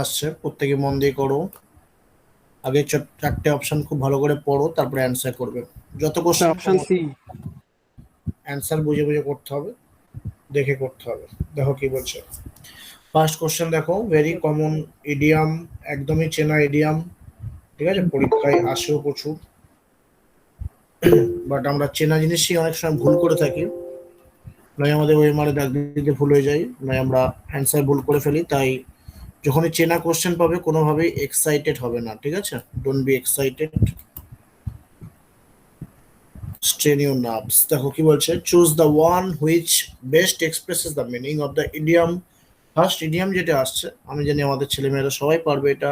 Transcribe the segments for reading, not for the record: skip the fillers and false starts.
আসছে, প্রত্যেকে মন দিয়ে করো। আগে চারটে অপশন খুব ভালো করে পড়ো, তারপরে অ্যান্সার করবে। যত sir question option C. Answer বুঝে বুঝে করতে হবে, দেখে করতে হবে। দেখো কি বলছে। ফার্স্ট কোশ্চেন দেখো, ভেরি কমন ইডিয়াম, একদমই চেনা ইডিয়াম। ঠিক আছে, পরীক্ষায় আসেও প্রচুর, বাট আমরা চেনা জিনিসই অনেক সময় ভুল করে থাকি। নয় আমাদের ওই মানে দাগ দিতে ভুল হয়ে যায়, নয় আমরা অ্যান্সার ভুল করে ফেলি। তাই যখনই চেনা কোশ্চেন পাবে কোনোভাবেই এক্সাইটেড হবে না, ঠিক আছে? Don't be excited, strain your nerves। দেখো কি বলছে, choose the one which best expresses the meaning of the idiom. First idiom যেটা আসছে, আমি জানি আমাদের ছেলেমেয়েরা সবাই পারবে এটা।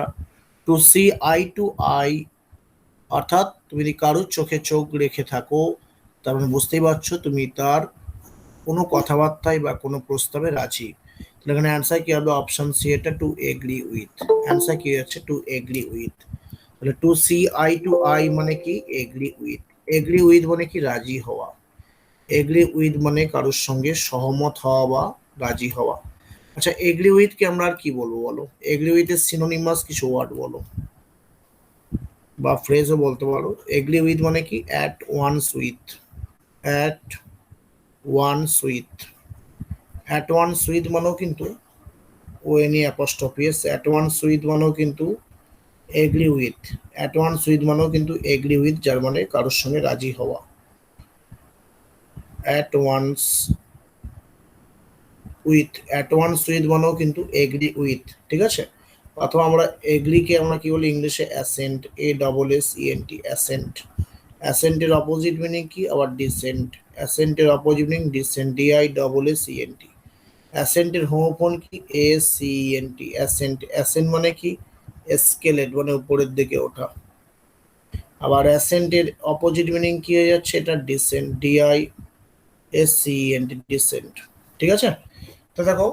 To see eye to eye, অর্থাৎ তুমি যদি কারোর চোখে চোখ রেখে থাকো, তার মানে বুঝতেই পারছো তুমি তার কোনো কথাবার্তায় বা কোনো প্রস্তাবে রাজি। তাহলে এখানে অ্যান্সার কি হবে? অপশন সি, এটা টু এগ্রি উইথ। অ্যান্সার কি হচ্ছে? To agree with. তাহলে to see eye to eye মানে কি? Agree with. এগ্রি উইথ মানে কি? রাজি হওয়া। এগ্রি উইথ মানে কারোর সঙ্গে সহমত হওয়া বা রাজি হওয়া। আচ্ছা, এগ্রি উইথ কে আমরা আর কি বলবো বলো? এগ্রি উইথ এর সিনোনিমাস কিছু ওয়ার্ড বলো, বা ফ্রেজও বলতে পারো। এগ্রি উইথ মানে কি? At once with. At once with. At once with মানেও কিন্তু O N E apostrophe S, at once with মানেও কিন্তু agree with. At once with মানেও কিন্তু এগ্রি উইথ, যার মানে কারোর সঙ্গে রাজি হওয়া। At once with, at once with মানেও কিন্তু এগ্রি উইথ, ঠিক আছে? অথবা আমরা এগ্রিকে আমরা কি বলি ইংলিশে? Assent, A double S E N T, assent. অ্যাসেন্টের অপোজিট মিনিং কি? আবার ডিসেন্ট। অ্যাসেন্টের opposite meaning dissent, D I double S E N T. অ্যাসেন্টের হোমোফোন কি? A C N T, ascent. Ascent মানে কি? এসকেলেট, মানে উপরের দিকে ওঠা। আবার অ্যাসেন্টের অপোজিট মিনিং কি হয়ে যাচ্ছে? এটা descent, D I S C N T, descent. ঠিক আছে? তো দেখো,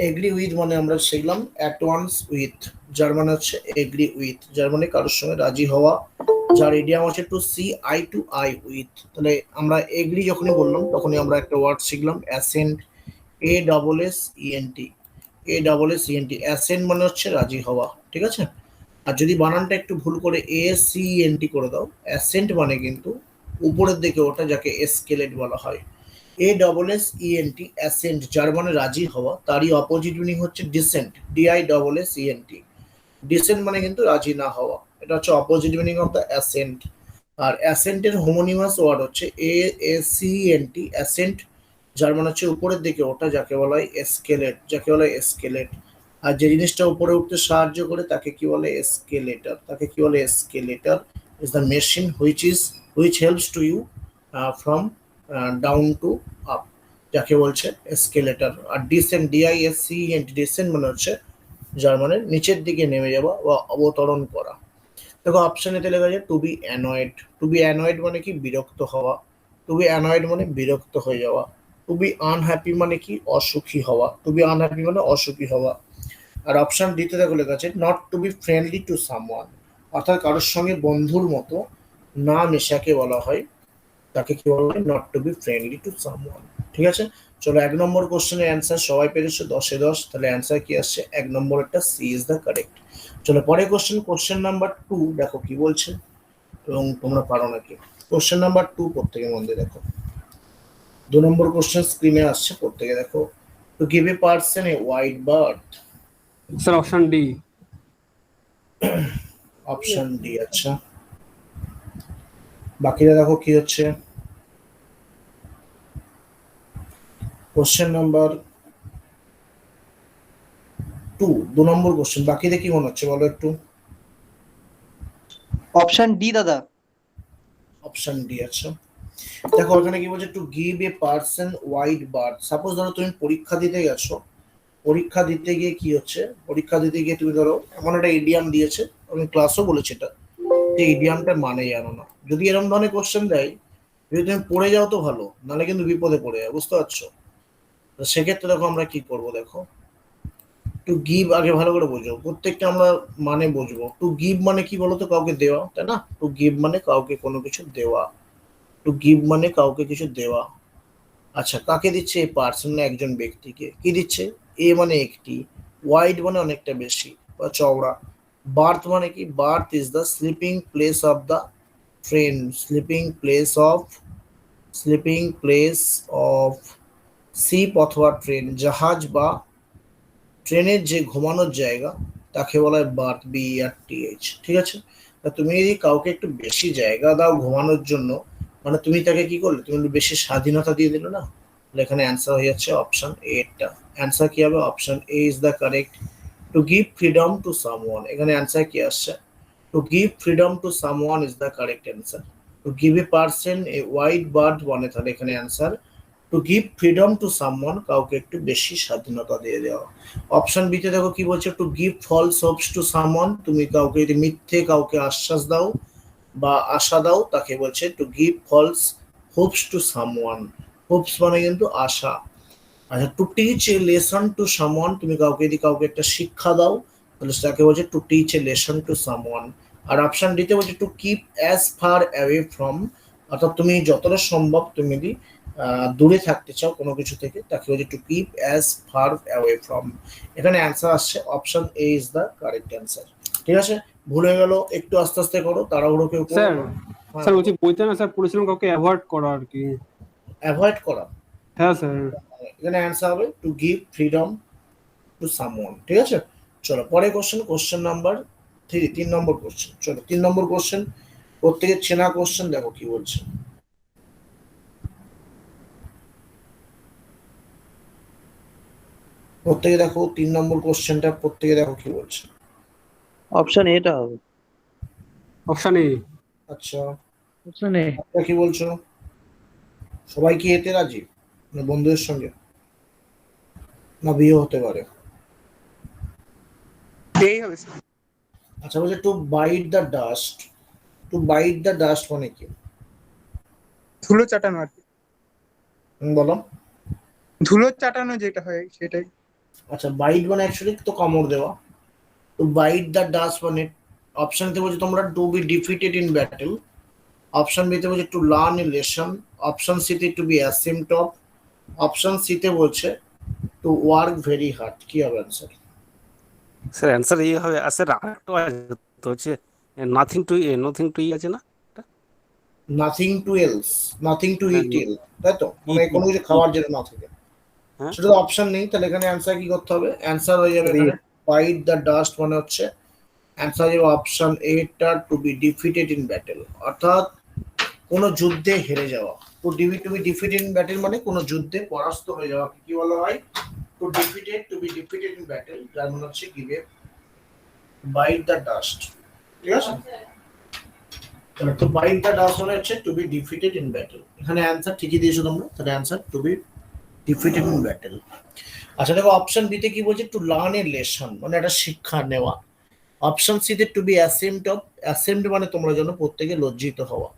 এগ্রি উইথ মানে আমরা শিখলাম অ্যাট ওয়ান্স উইথ, যার মানে হচ্ছে এগ্রি উইথ, যার মানে কারোর সঙ্গে রাজি হওয়া। যার ইডিয়াম হচ্ছে to see eye to eye with. তাহলে আমরা এগ্রি যখনই বললাম তখনই আমরা একটা ওয়ার্ড শিখলাম, accent, A double S ENT. A double S E N T, accent মানে হচ্ছে রাজি হওয়া, ঠিক আছে? আর যদি বানানটা একটু ভুল করে এ সি এন টি করে দাও, অ্যাসেন্ট মানে কিন্তু উপরের দিকে ওঠা, যাকে এসকেলেট বলা হয়। A double S E N T, assent, যার মানে রাজি হওয়া, তারই অপোজিট মিনিং হচ্ছে dissent, D I double S E N T. Dissent মানে কিন্তু রাজি না হওয়া, এটা হচ্ছে opposite meaning of the assent. আর অ্যাসেন্টের হোমোনিমাস ওয়ার্ড হচ্ছে A S C N T, ascent, যার মানে হচ্ছে উপরের দিকে ওঠা, যাকে বলা হয় এসকেলেট, যাকে বলা হয় এসকেলেট। আর যে জিনিসটা উপরে উঠতে সাহায্য করে তাকে কি বলে? এসকেলেটর। তাকে কি বলে? Escalator is the machine which helps to you from down to up, যাকে বলছে এসকেলেটর। আর ডিসেন্ট, ডিআইএসসি এন্ড, ডিসেন্ট মানে হচ্ছে যার মানে নিচের দিকে নেমে যাওয়া বা অবতরণ করা। দেখো অপশন এতে লেখা আছে to be annoyed. To be annoyed মানে কি? বিরক্ত হওয়া। টু বি অ্যানয়েড মানে বিরক্ত হয়ে যাওয়া। টু বি আনহ্যাপি মানে কি? অসুখী হওয়া। টু বি আনহ্যাপি মানে অসুখী হওয়া। আর অপশন ডিতে দেখো লেখা আছে not to be friendly to someone, অর্থাৎ কারোর সঙ্গে বন্ধুর মতো না মেশাকে বলা হয়, তাকে কি বলা হয়? Not to be friendly to someone. ঠিক আছে? চলো, 1 নম্বর কোশ্চেনের অ্যান্সার সবাই পেরেছো 10-এ 10। তাহলে অ্যান্সার কি আসছে? 1 নম্বরটা সি ইজ দ্য কারেক্ট। চলো পরে কোশ্চেন, কোশ্চেন নাম্বার 2 দেখো কি বলছে, এবং তোমরা পারো নাকি। কোশ্চেন নাম্বার 2 প্রত্যেকে মন দিয়ে দেখো। 2 নম্বর কোশ্চেন স্ক্রিনে আসছে, প্রত্যেকে দেখো। To give a person a white birth. Sir option D. Option D, আচ্ছা। বাকিরা দেখো কি হচ্ছে। কোশ্চেন নাম্বার 2, 2 নম্বর কোশ্চেন, বাকিদের কি মনে হচ্ছে বলো একটু। অপশন ডি দাদা। অপশন ডি, আচ্ছা। দেখো এখানে কি বলছে, to give a person white birth. Suppose ধরো তুমি পরীক্ষা দিতে গেছো, পরীক্ষা দিতে গিয়ে কি হচ্ছে, পরীক্ষা দিতে গিয়ে তুমি ধরো এমন একটা ইডিয়াম দিয়েছে, আমি ক্লাসও বলেছি এটা, যে ইডিয়ামটা মানে জানো না। যদি এরকম ধরনের কোশ্চেন দেয়, যদি তুমি পড়ে যাও তো ভালো, নাহলে কিন্তু বিপদে পড়ে যাবে, বুঝতে পারছো? তো সেক্ষেত্রে দেখো আমরা কি করব, দেখো। টু গিভ আগে ভালো করে বোঝো, প্রত্যেকটা আমরা মানে বুঝবো। টু গিভ মানে কি বলতো? কাউকে দেওয়া, তাই না? টু গিভ মানে কাউকে কোনো কিছু দেওয়া। টু গিভ মানে কাউকে কিছু দেওয়া। আচ্ছা, কাকে দিচ্ছে? এই পার্সন না একজন ব্যক্তিকে। কি দিচ্ছে? এ মানে একটি, ওয়াইড মানে অনেকটা বেশি, বা চওড়া। বার্থ মানে কি? Berth is the sleeping place of the train, sleeping place of ship অথবা ট্রেন, জাহাজ বা ট্রেনের যে ঘুমানোর জায়গা তাকে বলা হয় বার্থ, BERTH। ঠিক আছে? তা তুমি যদি কাউকে একটু বেশি জায়গা দাও ঘুমানোর জন্য, মানে তুমি তাকে কি করলে? তুমি একটু বেশি স্বাধীনতা দিয়ে দিলে না? তাহলে এখানে অ্যান্সার হয়ে যাচ্ছে অপশন এ টা। অ্যান্সার কি হবে? Option A is the correct. To give freedom to someone, এখানে অ্যান্সার কি আসছে? To give freedom to someone is the correct answer. To give a person a white bird মানে, তাহলে এখানে answer to give freedom to someone, কাউকে একটু বেশি স্বাধীনতা দিয়ে দেওয়া। অপশন বিতে দেখো কি বলছে? To give false hopes to someone, তুমি কাউকে যদি মিথ্যে কাউকে আশ্বাস দাও বা আশা দাও তাকে বলছে to give false hopes to someone. Hopes মানে কিন্তু আশা। আচ্ছা, to teach a lesson to someone, তুমি কাউকে যদি কাউকে একটা শিক্ষা দাও তাহলে সেটাকে বলছে to teach a lesson to someone. আর অপশন ডিতে বলছে to keep as far away from, অর্থাৎ তুমি যতটা সম্ভব তুমি যদি দূরে থাকতে চাও কোনো কিছু থেকে তাকে বলছে to keep as far away from. এখানে অ্যান্সার আসছে option A is the correct answer. ঠিক আছে? ভুলে গেল একটু আস্তে আস্তে করো, তাড়াহুড়ো কেউ করো স্যার না। হ্যাঁ, স্যার বলছি বইতে না স্যার পড়েছিলাম কাউকে অ্যাভয়েড করা আর কি। অ্যাভয়েড করা। হ্যাঁ স্যার। এখানে অ্যান্সার হবে to give freedom two someone. ঠিক আছে? চলো পরে কোশ্চেন নাম্বার 3, 3 নম্বর কোশ্চেন। চলো 3 নম্বর কোশ্চেন, প্রত্যেকের চেনা কোশ্চেন, দেখো কি বলছে। প্রত্যেকে দেখো 3 নম্বর কোশ্চেনটা, প্রত্যেকে দেখো কি বলছে। অপশন এটা হবে। Option A. আচ্ছা, অপশন এ। আপনারা কি বলছো? সবাই কি এতে রাজি? মানে বন্ধুদের সঙ্গে, না বিয়ে হতে পারে? এই হবে স্যার। আচ্ছা, বলছে to bite the dust. To bite the dust মানে কি? ধুলো চাটানো আর কি, বলো। ধুলো চাটানো যেটা হয় সেটাই। আচ্ছা, বাইট মানে অ্যাকচুয়ালি তো কামড় দেওয়া। টু বাইট দ্য ডাস্ট মানে, অপশন তে বলছে তোমরা to be defeated in battle, option বিতে বলছে to learn a lesson, option সিতে to be exempt of, option সিতে বলছে টু ওয়ার্ক ভেরি হার্ড। কি হবে অ্যান্সার? স্যার অ্যান্সার এই হবে। আর স্যার আরেকটা আছে তো হচ্ছে নাথিং টু আছে না? Nothing to else, nothing to হ্যাঁ, ইট এল, তাই তো? মানে ইট কোনো কিছু ইট খাওয়ার যেন না থাকে। হ্যাঁ সেটা তো অপশন নেই, তাহলে এখানে অ্যান্সার কি করতে হবে? অ্যান্সার হয়ে যাবে এখানে বাইট দ্য ডাস্ট মানে হচ্ছে অ্যান্সার হয়ে যাবে অপশন এ টা, to be defeated in battle, অর্থাৎ কোনো যুদ্ধে হেরে যাওয়া। To be defeated in battle মানে কোনো যুদ্ধে পরাস্ত হয়ে যাওয়া কি বলা হয়? To be defeated in battle, যার মানে হচ্ছে গিভে বাইট দ্য ডাস্ট। ঠিক আছে? তাহলে তো বাইট দ্য ডাস্ট মানে হচ্ছে to be defeated in battle. এখানে অ্যান্সার ঠিকই দিয়েছো তোমরা, তাহলে answer to be defeated in battle. আচ্ছা দেখো, অপশন বি তে কি বলছে? টু লার্ন এ লেসন মানে একটা শিক্ষা নেওয়া। অপশন সি তে টু বি অ্যাসেম্পড অফ, অ্যাসেম্পড মানে তোমরা জানো প্রত্যেকে লজ্জিত হওয়া।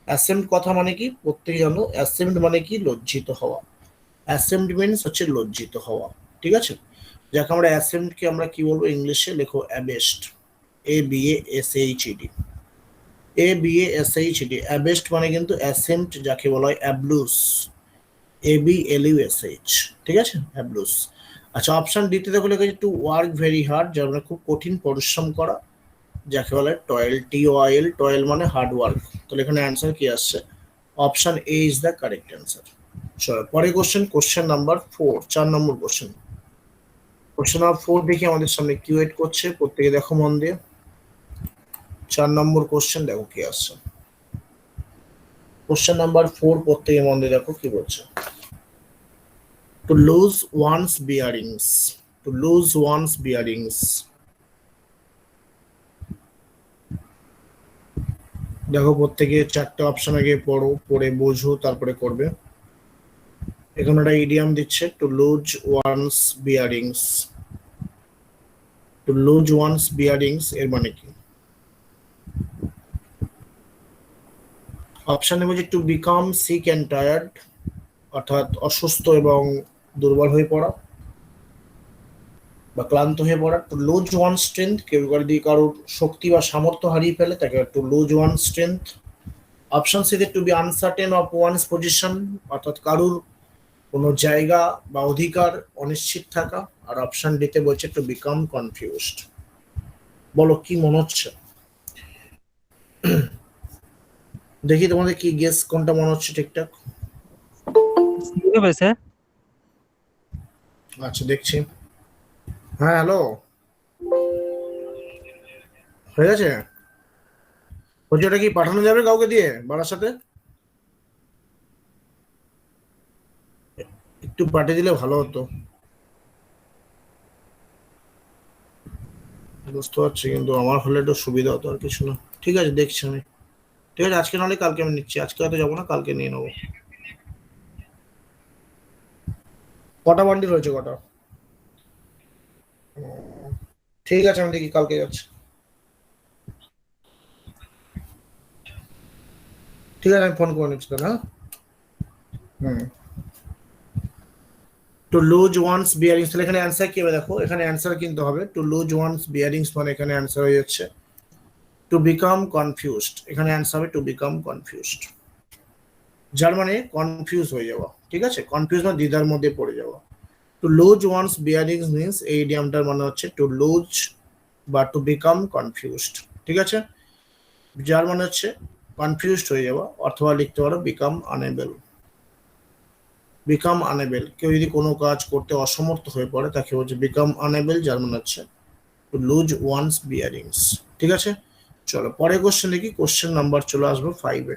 অ্যাসেম্পড কথা মানে কি? প্রত্যেকে জানো অ্যাসেম্পড মানে কি? লজ্জিত হওয়া। অ্যাসেম্পড মিন্স হচ্ছে লজ্জিত হওয়া। ঠিক আছে? যাকে আমরা অ্যাসেম্পড কে আমরা কি বলবো ইংলিশে? লেখো অ্যাবেস্ট, ABASHED, ABASHED। অ্যাবেস্ট মানে কিন্তু অ্যাসেম্পড যাকে বলা হয় অ্যাবলুস, ABLUSH। ঠিক আছে? অ্যাবলুস। আচ্ছা, অপশন ডিতে দেখো লেখা আছে টু ওয়ার্ক ভেরি হার্ড, যার মানে খুব কঠিন পরিশ্রম করা, যাকে বলা হয় টয়েল, TOIL, টয়েল মানে হার্ড ওয়ার্ক। তাহলে এখানে অ্যান্সার কি আসছে? Option A is the correct answer. চলো পরে কোশ্চেন নাম্বার 4, 4 নম্বর কোশ্চেন। কোশ্চেন নাম্বার 4 দেখি আমাদের সামনে কি ওয়েট করছে, প্রত্যেকে দেখো মন দিয়ে। 4 নম্বর কোশ্চেন দেখো কি আসছে। কোশ্চেন নাম্বার 4 প্রত্যেকে মন দিয়ে দেখো কি বলছে। To lose one's bearings, to lose one's bearings. দেখো প্রত্যেকে 4টে অপশন আগে পড়ো, পড়ে বোঝো, তারপরে করবে। এখানে একটা ইডিয়াম দিচ্ছে to lose one's bearings. To lose one's bearings এর মানে কি? অপশনে বলছে to become sick and tired, অর্থাৎ অসুস্থ এবং দুর্বল হয়ে পড়া বা ক্লান্ত হয়ে পড়া। টু লুজ ওয়ান স্ট্রেংথ, কেউ যদি কারোর শক্তি বা সামর্থ্য হারিয়ে ফেলে তাকে to lose one strength. Option সিতে to be uncertain of one's position, অর্থাৎ কারুর কোনো জায়গা বা অধিকার অনিশ্চিত থাকা। আর অপশন ডিতে বলছে টু বিকাম কনফিউজড। বলো কি মনে হচ্ছে? দেখি তোমাদের কি গেস কোনটা মনে হচ্ছে ঠিকঠাক। কি হবে স্যার? আচ্ছা দেখছি। হ্যাঁ হ্যালো, হয়ে গেছে? বলছি ওটা কি পাঠানো যাবে কাউকে দিয়ে বারাসাতে? একটু পাঠিয়ে দিলে ভালো হতো। বুঝতে পারছি, কিন্তু আমার হলে একটু সুবিধা হতো, আর কিছু না। ঠিক আছে দেখছি আমি। ঠিক আছে আজকে নাহলে কালকে আমি নিচ্ছি, আজকে হয়তো যাবো না, কালকে নিয়ে নেবো। কটা বান্ডিল রয়েছে কটা? ঠিক আছে আমি দেখি কালকে যাচ্ছি। ঠিক আছে আমি ফোন করে নিচ্ছি তাহলে, হ্যাঁ। হুম। টু লুজ ওয়ান্স বিয়ারিংস, তাহলে এখানে অ্যান্সার কি হবে দেখো, এখানে অ্যান্সার কিন্তু হবে টু লুজ ওয়ান্স বিয়ারিংস, মানে এখানে অ্যান্সার হয়ে যাচ্ছে টু বিকাম কনফিউজড। এখানে অ্যান্সার হবে টু বিকাম কনফিউজড, যার মানে কনফিউজ হয়ে যাওয়া। ঠিক আছে, কনফিউজ মানে দ্বিধার মধ্যে পড়ে যাওয়া। To lose one's bearings means, এই ইডিয়ামটার মানে হচ্ছে টু লুজ বা টু বিকাম কনফিউজড। ঠিক আছে, যার মানে হচ্ছে কনফিউজড হয়ে যাওয়া, অথবা লিখতে পারো বিকাম আনএবল। বিকাম আনএবল, কেউ যদি কোনো কাজ করতে অসমর্থ হয়ে পড়ে তাকে বলছে বিকাম আনএবল, যার মানে হচ্ছে টু লুজ ওয়ান্স বিয়ারিংস। ঠিক আছে, চলো পরের কোশ্চেন দেখি। কোশ্চেন নাম্বার চলে আসবো 5-এ।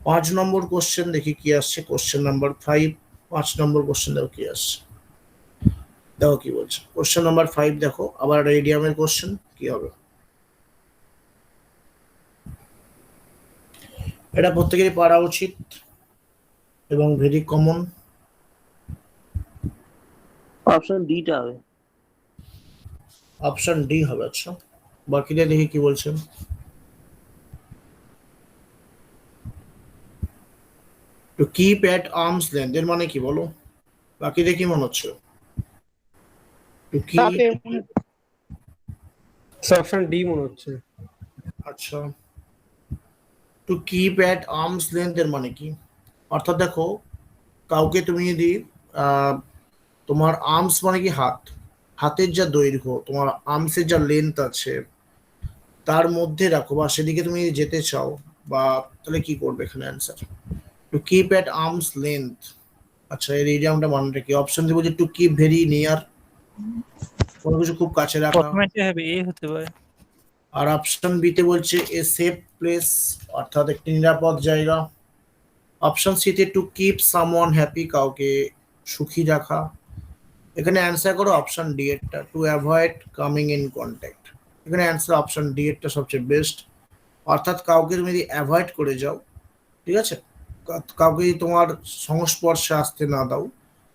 5 নম্বর কোশ্চেন দেখি কি আসছে। কোশ্চেন নাম্বার 5, 5 নম্বর কোশ্চেন দেখো কি আসছে। দেখো কি বলছে কোশ্চেন নাম্বার 5, দেখো আবার রেডিয়ামের কোশ্চেন কি হবে। এটা প্রত্যেকেরই পারা উচিত এবং ভেরি কমন। অপশন ডি টা হবে। অপশন ডি হবে। আচ্ছা বাকিটা দেখি কি বলছেন। To keep at arms length এর মানে কি বলো, বাকি দেখি মনে হচ্ছে। টু কিপ, অপশন ডি মনে হচ্ছে। আচ্ছা to keep at arms length এর মানে কি, অর্থাৎ দেখো কাউকে তুমি যদি তোমার আর্মস মানে কি হাত, হাতের যা দৈর্ঘ্য, তোমার আর্মসের যা লেন্থ আছে তার মধ্যে রাখো, বা সেদিকে তুমি যেতে চাও, বা তাহলে কি করবে এখানে answer to keep at arms length. আচ্ছা এর ইডিয়ামটা মানেটা কি? অপশন দিয়ে বলছে টু কিপ ভেরি নিয়ার, কোনো কিছু খুব কাছে রাখা। প্রথমেটা হবে এ হতে পারে। আর অপশন বি তে বলছে এ সেফ প্লেস, অর্থাৎ একটি নিরাপদ জায়গা। অপশন সি তে টু কিপ সামওয়ান হ্যাপি, কাউকে সুখী রাখা। এখানে অ্যান্সার করো অপশন ডি এরটা, to avoid coming in contact. এখানে অ্যান্সার অপশন ডি এরটা সবচেয়ে বেস্ট, অর্থাৎ কাউকে তুমি যদি অ্যাভয়েড করে যাও, ঠিক আছে, কাউকে যদি তোমার সংস্পর্শে আসতে না দাও,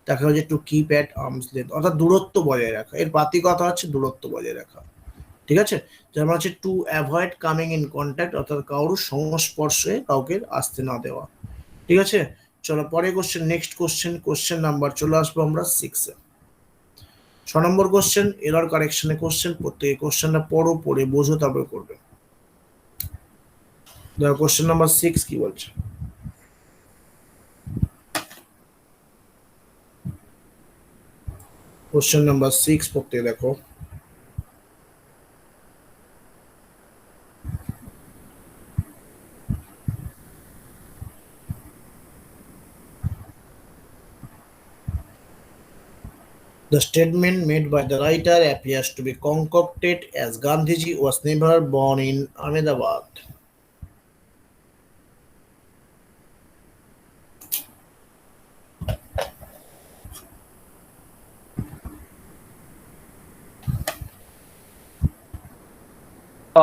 তাকে হচ্ছে to keep at arms length, অর্থাৎ দূরত্ব বজায় রাখা। এর বাতি কথা হচ্ছে দূরত্ব বজায় রাখা। ঠিক আছে, যার মানে হচ্ছে two avoid coming in contact, অর্থাৎ কারোর সংস্পর্শে কাউকে আসতে না দেওয়া। ঠিক আছে, চলো পরে question, next question, question number চলে আসবো আমরা 6-এ। 6 নম্বর কোশ্চেন এরর কারেকশনে কোশ্চেন। প্রত্যেকে কোশ্চেনটা পড়ো, পড়ে বোঝো, তারপরে করবে। দেখো কোশ্চেন নাম্বার 6 কি বলছে। কোশ্চেন নাম্বার 6 প্রত্যেকে দেখো। The statement made by the writer appears to be concocted as Gandhiji was never born in Ahmedabad.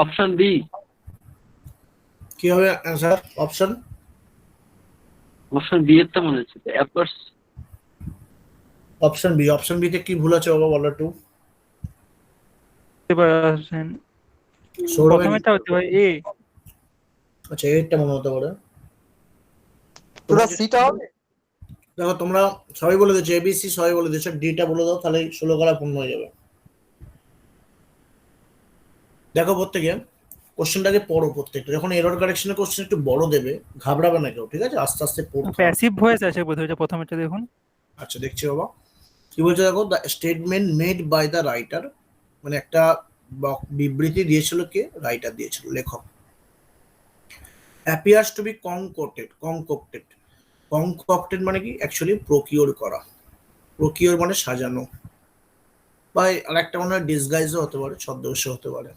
Option B. কি হবে অ্যান্সার? অপশন অপশন বি এরটা মনে হচ্ছে apps. Option B. Option B তে কি ভুল আছে বাবা বলো একটু। সৌরভের, প্রথমেটা হতে পারে এ। আচ্ছা এইটা মনে হতে পারে। তোরা সিটা হবে। দেখো তোমরা সবাই বলে দিচ্ছ এবিসি, সবাই বলে দিচ্ছ ডিটা বলে দাও, তাহলে 16 করা পূর্ণ হয়ে যাবে। দেখো প্রত্যেকে কোশ্চেনটাকে পড়ো, প্রত্যেকটা যখন এরর কারেকশনের কোশ্চেন একটু বড় দেবে, ঘাবড়াবে না কেউ, ঠিক আছে, আস্তে আস্তে পড়তে হবে। প্যাসিভ ভয়েস আছে বোধহয় প্রথমেটা দেখুন। আচ্ছা দেখছি বাবা কি বলছে দেখো। The statement made by the writer, মানে একটা বিবৃতি দিয়েছিল কে? রাইটার দিয়েছিল, লেখক। অ্যাপিয়ার্স টু বি কনকক্টেড মানে কি? অ্যাকচুয়ালি প্রকিওর করা। প্রকিওর মানে সাজানো, বা আরেকটা মনে হয় ডিসগাইজও হতে পারে, ছদ্মবেশও হতে পারে।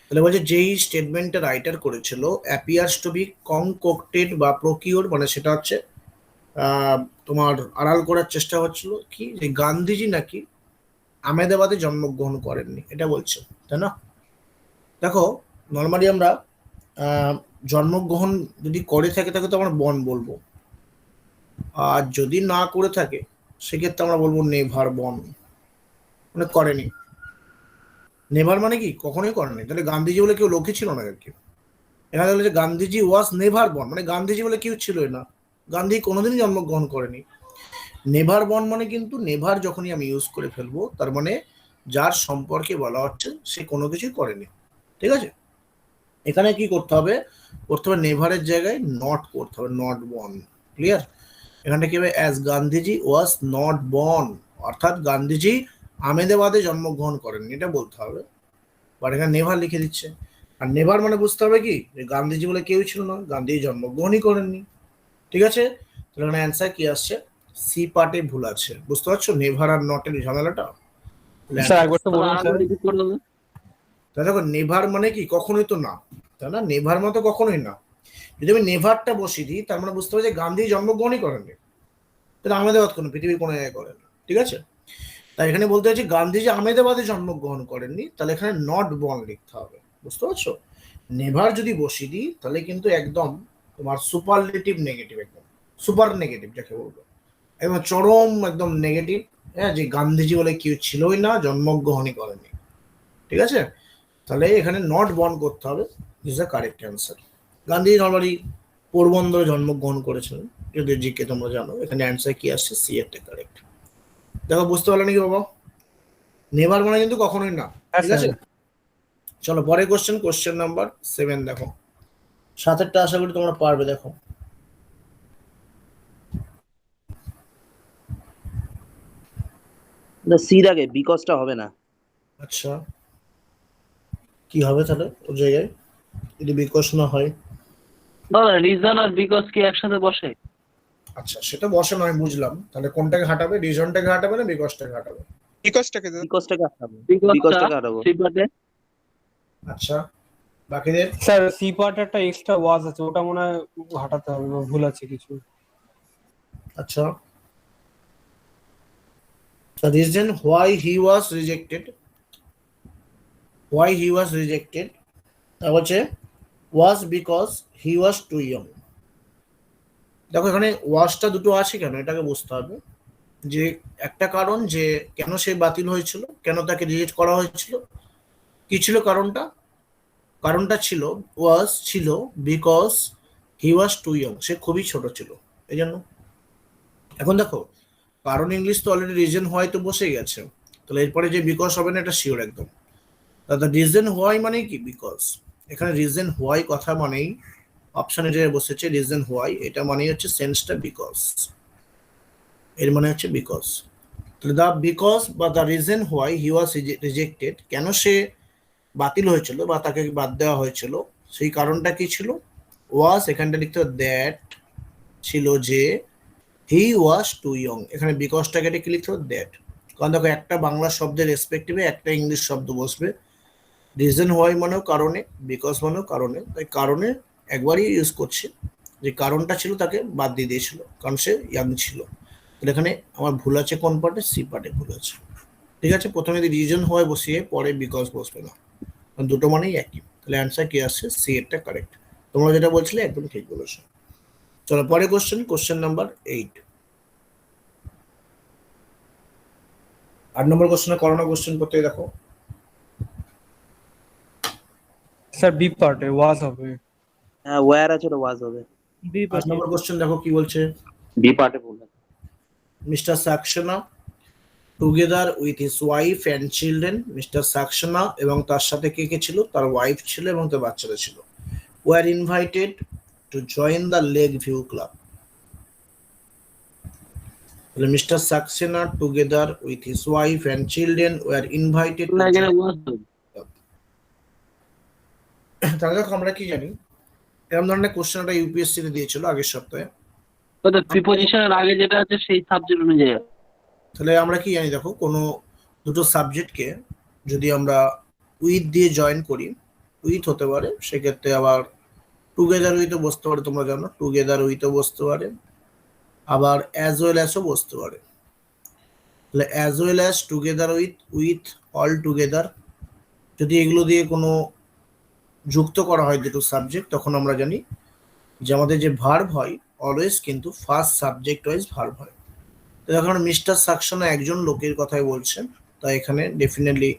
তাহলে বলছে যেই স্টেটমেন্টটা রাইটার করেছিল অ্যাপিয়ার্স টু বি কনকক্টেড বা প্রকিওর, মানে সেটা হচ্ছে তোমার আড়াল করার চেষ্টা হচ্ছিল কি, যে গান্ধীজি নাকি আহমেদাবাদে জন্মগ্রহণ করেননি, এটা বলছে, তাই না? দেখো নর্মালি আমরা জন্মগ্রহণ যদি করে থাকে তাকে তো আমরা বন বলবো, আর যদি না করে থাকে সেক্ষেত্রে আমরা বলবো নেভার বন, মানে করেনি। নেভার মানে কি? কখনোই করেনি। তাহলে গান্ধীজি বলে কেউ লোকই ছিল না আর কি। এখানে বলে যে গান্ধীজি ওয়াজ নেভার বর্ন, মানে গান্ধীজি বলে কেউ ছিলই না, গান্ধী কোনোদিনই জন্মগ্রহণ করেনি। নেভার বর্ন মানে কিন্তু নেভার যখনই আমি ইউজ করে ফেলবো তার মানে যার সম্পর্কে বলা হচ্ছে সে কোনো কিছুই করেনি, ঠিক আছে? এখানে কি করতে হবে? নেভারের জায়গায় নট করতে হবে, নট বর্ন। ক্লিয়ার? এখানটা কি হবে? As Gandhiji was not born, অর্থাৎ গান্ধীজি আহমেদাবাদে জন্মগ্রহণ করেননি, এটা বলতে হবে। বাট এখানে নেভার লিখে দিচ্ছে। আর নেভার মানে বুঝতে হবে কি, যে গান্ধীজি বলে কেউ ছিল না, গান্ধীজি জন্মগ্রহণই করেননি, ঠিক আছে? তাহলে এখানে অ্যান্সার কি আসছে? সি পার্টে ভুল আছে, বুঝতে পারছো নেভার আর নটের ঝামেলাটা? স্যার একবার তো বলুন স্যার। রিপিট করে দেবে। তাই দেখো নেভার মানে কি? কখনোই তো না, তাই না? নেভার মতো কখনোই না। যদি আমি নেভারটা বসিয়ে দিই তার মানে বুঝতে হবে যে গান্ধী জন্মগ্রহণই করেননি, তাহলে আহমেদাবাদ কোনো পৃথিবীর কোনো জায়গায় করেন, ঠিক আছে? তাই এখানে বলতে হচ্ছে গান্ধীজি আহমেদাবাদে জন্মগ্রহণ করেননি, তাহলে এখানে নট বর্ন লিখতে হবে, বুঝতে পারছো? নেভার যদি বসিয়ে দিই তাহলে কিন্তু একদম তোমার সুপারলেটিভ নেগেটিভ, একদম সুপার নেগেটিভ যাকে বলবো, একদম চরম একদম নেগেটিভ। হ্যাঁ, যে গান্ধীজি বলে কেউ ছিলই না, জন্মগ্রহণই করেনি, ঠিক আছে? তাহলে এখানে নট বর্ন করতে হবে, is the correct answer. Gandhiji normally পোরবন্দরে জন্মগ্রহণ করেছিলেন, যদি জিকে তোমরা জানো। এখানে অ্যান্সার কি আসছে? সি একটা কারেক্ট। দেখো বুঝতে পারলে নাকি বাবা? নেভার মানে কিন্তু কখনোই না, ঠিক আছে? চলো পরের কোশ্চেন নাম্বার 7 দেখো। 7-এরটা আশা করি তোমরা পারবে। দেখো না, সির আগে বিকজটা হবে না। আচ্ছা কি হবে তাহলে ওর জায়গায় যদি বিকজ না হয়? না, রিজন আর বিকজ কি একসাথে বসে? আচ্ছা সেটা বসে না, আমি বুঝলাম। তাহলে কোনটাকে হাঁটাবে? রিজনটাকে হাঁটাবে না বিকজটাকে হাঁটাবে? বিকজটাকে দাও। বিকজটাকে হাঁটাবো। বিকজটাকে হাঁটাবো। আচ্ছা বাকিদের? স্যার সি পার্ট একটা এক্সট্রা ওয়াজ আছে, ওটা মনে হয় হাঁটাতে হবে বা ভুল আছে কিছু। আচ্ছা the reason why he was rejected তা হচ্ছে was because he was too young। দেখো এখানে ওয়াজটা দুটো আছে কেন এটাকে বুঝতে হবে। যে একটা কারণ যে কেন সে বাতিল হয়েছিল, কেন তাকে রিজেক্ট করা হয়েছিল, কি ছিল কারণটা? কারণটা ছিল because he was too young, সে খুবই ছোট ছিল এই জন্য। এখন দেখো কারণ ইংলিশ তো অলরেডি রিজন হোয়াই তো বসে গেছে, তাহলে এরপরে যে বিকজ হবে না এটা শিওর একদম। দাদা রিজন হোয়াই মানে কি? বিকজ। এখানে রিজন হোয়াই কথা মানেই অপশনে যে বসেছে রিজন হোয়াই, এটা মানেই হচ্ছে সেন্সটা বিকজ, এর মানে হচ্ছে বিকজ। তাহলে দা বিকজ বা the reason why he was rejected, কেন সে বাতিল হয়েছিল বা তাকে বাদ দেওয়া হয়েছিল, সেই কারণটা কি ছিল? ওয়াজ এখানটা লিখতে হবে দ্যাট, ছিল যে হি ওয়াজ টু ইয়ং, এখানে বিকজটাকে কি লিখতে হবে? দ্যাট। কারণ দেখো একটা বাংলা শব্দের রেসপেক্টিভে একটা ইংলিশ শব্দ বসবে। রিজন হোয়াই মানেও কারণে, বিকজ মানেও কারণে, তাই কারণে একবারই ইউজ করছে, যে কারণটা ছিল তাকে বাদ দিয়ে দিয়েছিল কারণ সে ইয়াং ছিল। তাহলে এখানে আমার ভুল আছে কোন পার্টে? সি পার্টে ভুল আছে, ঠিক আছে? প্রথমে যদি রিজন হয় বসিয়ে পরে বিকজ বসবে না, দুটো মানেই একই। তাহলে অ্যান্সার কি আসছে? সি এরটা কারেক্ট। তোমরা যেটা বলছিলে একদম ঠিক বলেছো। চলো পরে কোশ্চেন নাম্বার 8। 8 নম্বর কোশ্চেনে করোনা কোশ্চেন করতে দেখো। স্যার বি পার্টে ওয়াজ হবে। হ্যাঁ, ওয়্যার আছে, ওটা ওয়াজ হবে। 8 নম্বর কোশ্চেন দেখো কি বলছে। বি পার্টে ভুল আছে। Mister Saxena together with his wife and children, mister Saxena এবং তার সাথে কে কে ছিল? তার ওয়াইফ ছিল এবং তার বাচ্চারা ছিল। Were invited to join the lake view club. তাহলে mister Saxena together with his wife and children were invited to না, এখানে ওয়াজ হবে। তাহলে দেখো আমরা কি জানি, এরকম ধরনের কোশ্চেন একটা ইউপিএসসি তে দিয়েছিল আগের সপ্তাহে। তো প্রিপোজিশনের আগে যেটা আছে সেই সাবজেক্ট অনুযায়ী। তাহলে আমরা কি জানি, দেখো কোনো দুটো সাবজেক্টকে যদি আমরা উইথ দিয়ে জয়েন করি, উইথ হতে পারে, সেক্ষেত্রে আবার টুগেদার উইথও বসতে পারে, তোমরা জানো টুগেদার উইথও বসতে পারে, আবার অ্যাজ ওয়েল অ্যাজও বসতে পারে। তাহলে as well as, together with, with, all together, যদি এগুলো দিয়ে কোনো যুক্ত করা হয় দুটো সাবজেক্ট, তখন আমরা জানি যে আমাদের যে ভার্ব হয় অলওয়েজ কিন্তু ফার্স্ট সাবজেক্ট ওয়াইজ ভার্ব হয়। তো এখন মিস্টার সাকশানা একজন লোকের কথাই বলছেন, তাই এখানে ডেফিনেটলি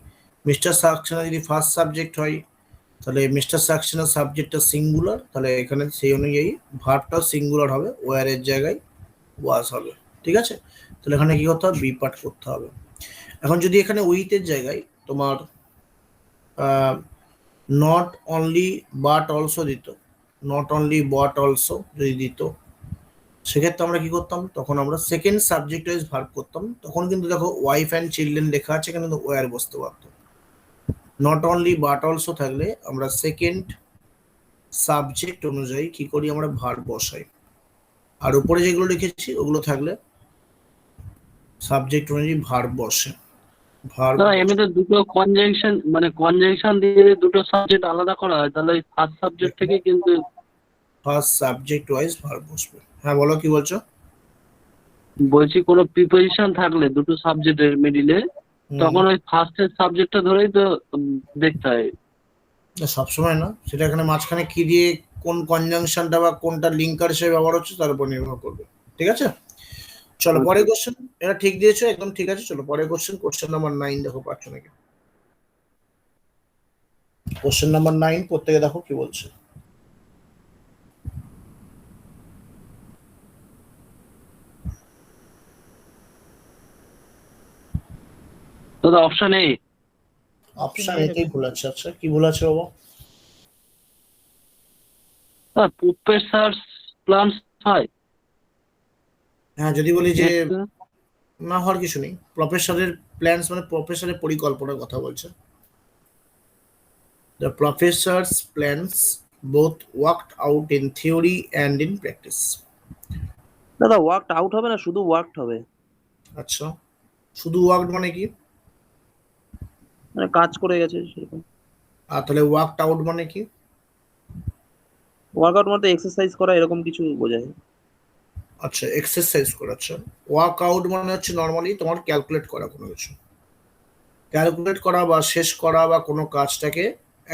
মিস্টার সাকশানা যদি ফার্স্ট সাবজেক্ট হয়, তাহলে মিস্টার সাকশানার সাবজেক্টটা সিঙ্গুলার, তাহলে এখানে সেই অনুযায়ী ভার্বটাও সিঙ্গুলার হবে, ওয়ারের জায়গায় ওয়াজ হবে। ঠিক আছে, তাহলে এখানে কি করতে হবে, বি পার্ট করতে হবে। এখন যদি এখানে উইথের জায়গায় তোমার নট অনলি বাট অলসো দিত, নট অনলি বাট অলসো যদি দিত, সেক্ষেত্রে আমরা কি করতাম, তখন আমরা সেকেন্ড সাবজেক্ট ওয়াইজ ভার্ব করতাম। তখন কিন্তু দেখো ওয়াইফ অ্যান্ড চিলড্রেন লেখা আছে, এখানে কিন্তু ওয়ার বসতে পারতো। নট অনলি বাট অলসো থাকলে আমরা সেকেন্ড সাবজেক্ট অনুযায়ী কি করি, আমরা ভার্ব বসাই। আর উপরে যেগুলো লিখেছি ওগুলো থাকলে সাবজেক্ট অনুযায়ী ভার্ব বসে। ভার্ব না এমনিতে দুটো কনজাংশন মানে কনজাংশন দিয়ে দুটো সাবজেক্ট আলাদা করা হয়, তাহলে ফার্স্ট সাবজেক্ট থেকে কিন্তু ফার্স্ট সাবজেক্ট ওয়াইজ ভার্ব বসবে। হ্যাঁ বলো, কি বলছো? বলছি কোনো প্রিপোজিশন থাকলে দুটো সাবজেক্টের মিডিলে, তখন ওই ফার্স্টের সাবজেক্টটা ধরেই তো দেখতে হয়। না, সবসময় না, সেটা এখানে মাঝখানে কি দিয়ে কোন কনজাংশনটা বা কোনটা লিঙ্কার হিসেবে ব্যবহার হচ্ছে তার উপর নির্ভর করবে। ঠিক আছে, চলো পরের কোশ্চেন। এটা ঠিক দিয়েছো, একদম ঠিক আছে। চলো পরের কোশ্চেন, কোশ্চেন নাম্বার 9 দেখো, পাচ্ছ নাকি? কোশ্চেন নাম্বার 9 প্রত্যেকে দেখো কি বলছে। দাদা অপশন এ। অপশন এতেই ভুল আছে। আচ্ছা, কি ভুল আছে বাবা? প্রফেসরস প্ল্যান্স হয়। হ্যাঁ, যদি বলি যে না হওয়ার কিছু নেই, প্রফেসরের প্ল্যানস মানে প্রফেসরের পরিকল্পনার কথা বলছে। The professor's plans both worked out in theory and in practice. দাদা ওয়ার্কড আউট হবে না, শুধু ওয়ার্কড হবে, আচ্ছা, শুধু ওয়ার্কড মানে কি? মানে কাজ করে গেছে সেরকম। আর তাহলে ওয়ার্কড আউট মানে কি? ওয়ার্কআউট মানে এক্সারসাইজ করা এরকম কিছু বোঝায়। আচ্ছা, এক্সারসাইজ করাচ্ছে। ওয়ার্ক আউট মানে হচ্ছে নর্মালি তোমার ক্যালকুলেট করা, কোনো কিছু ক্যালকুলেট করা বা শেষ করা, বা কোনো কাজটাকে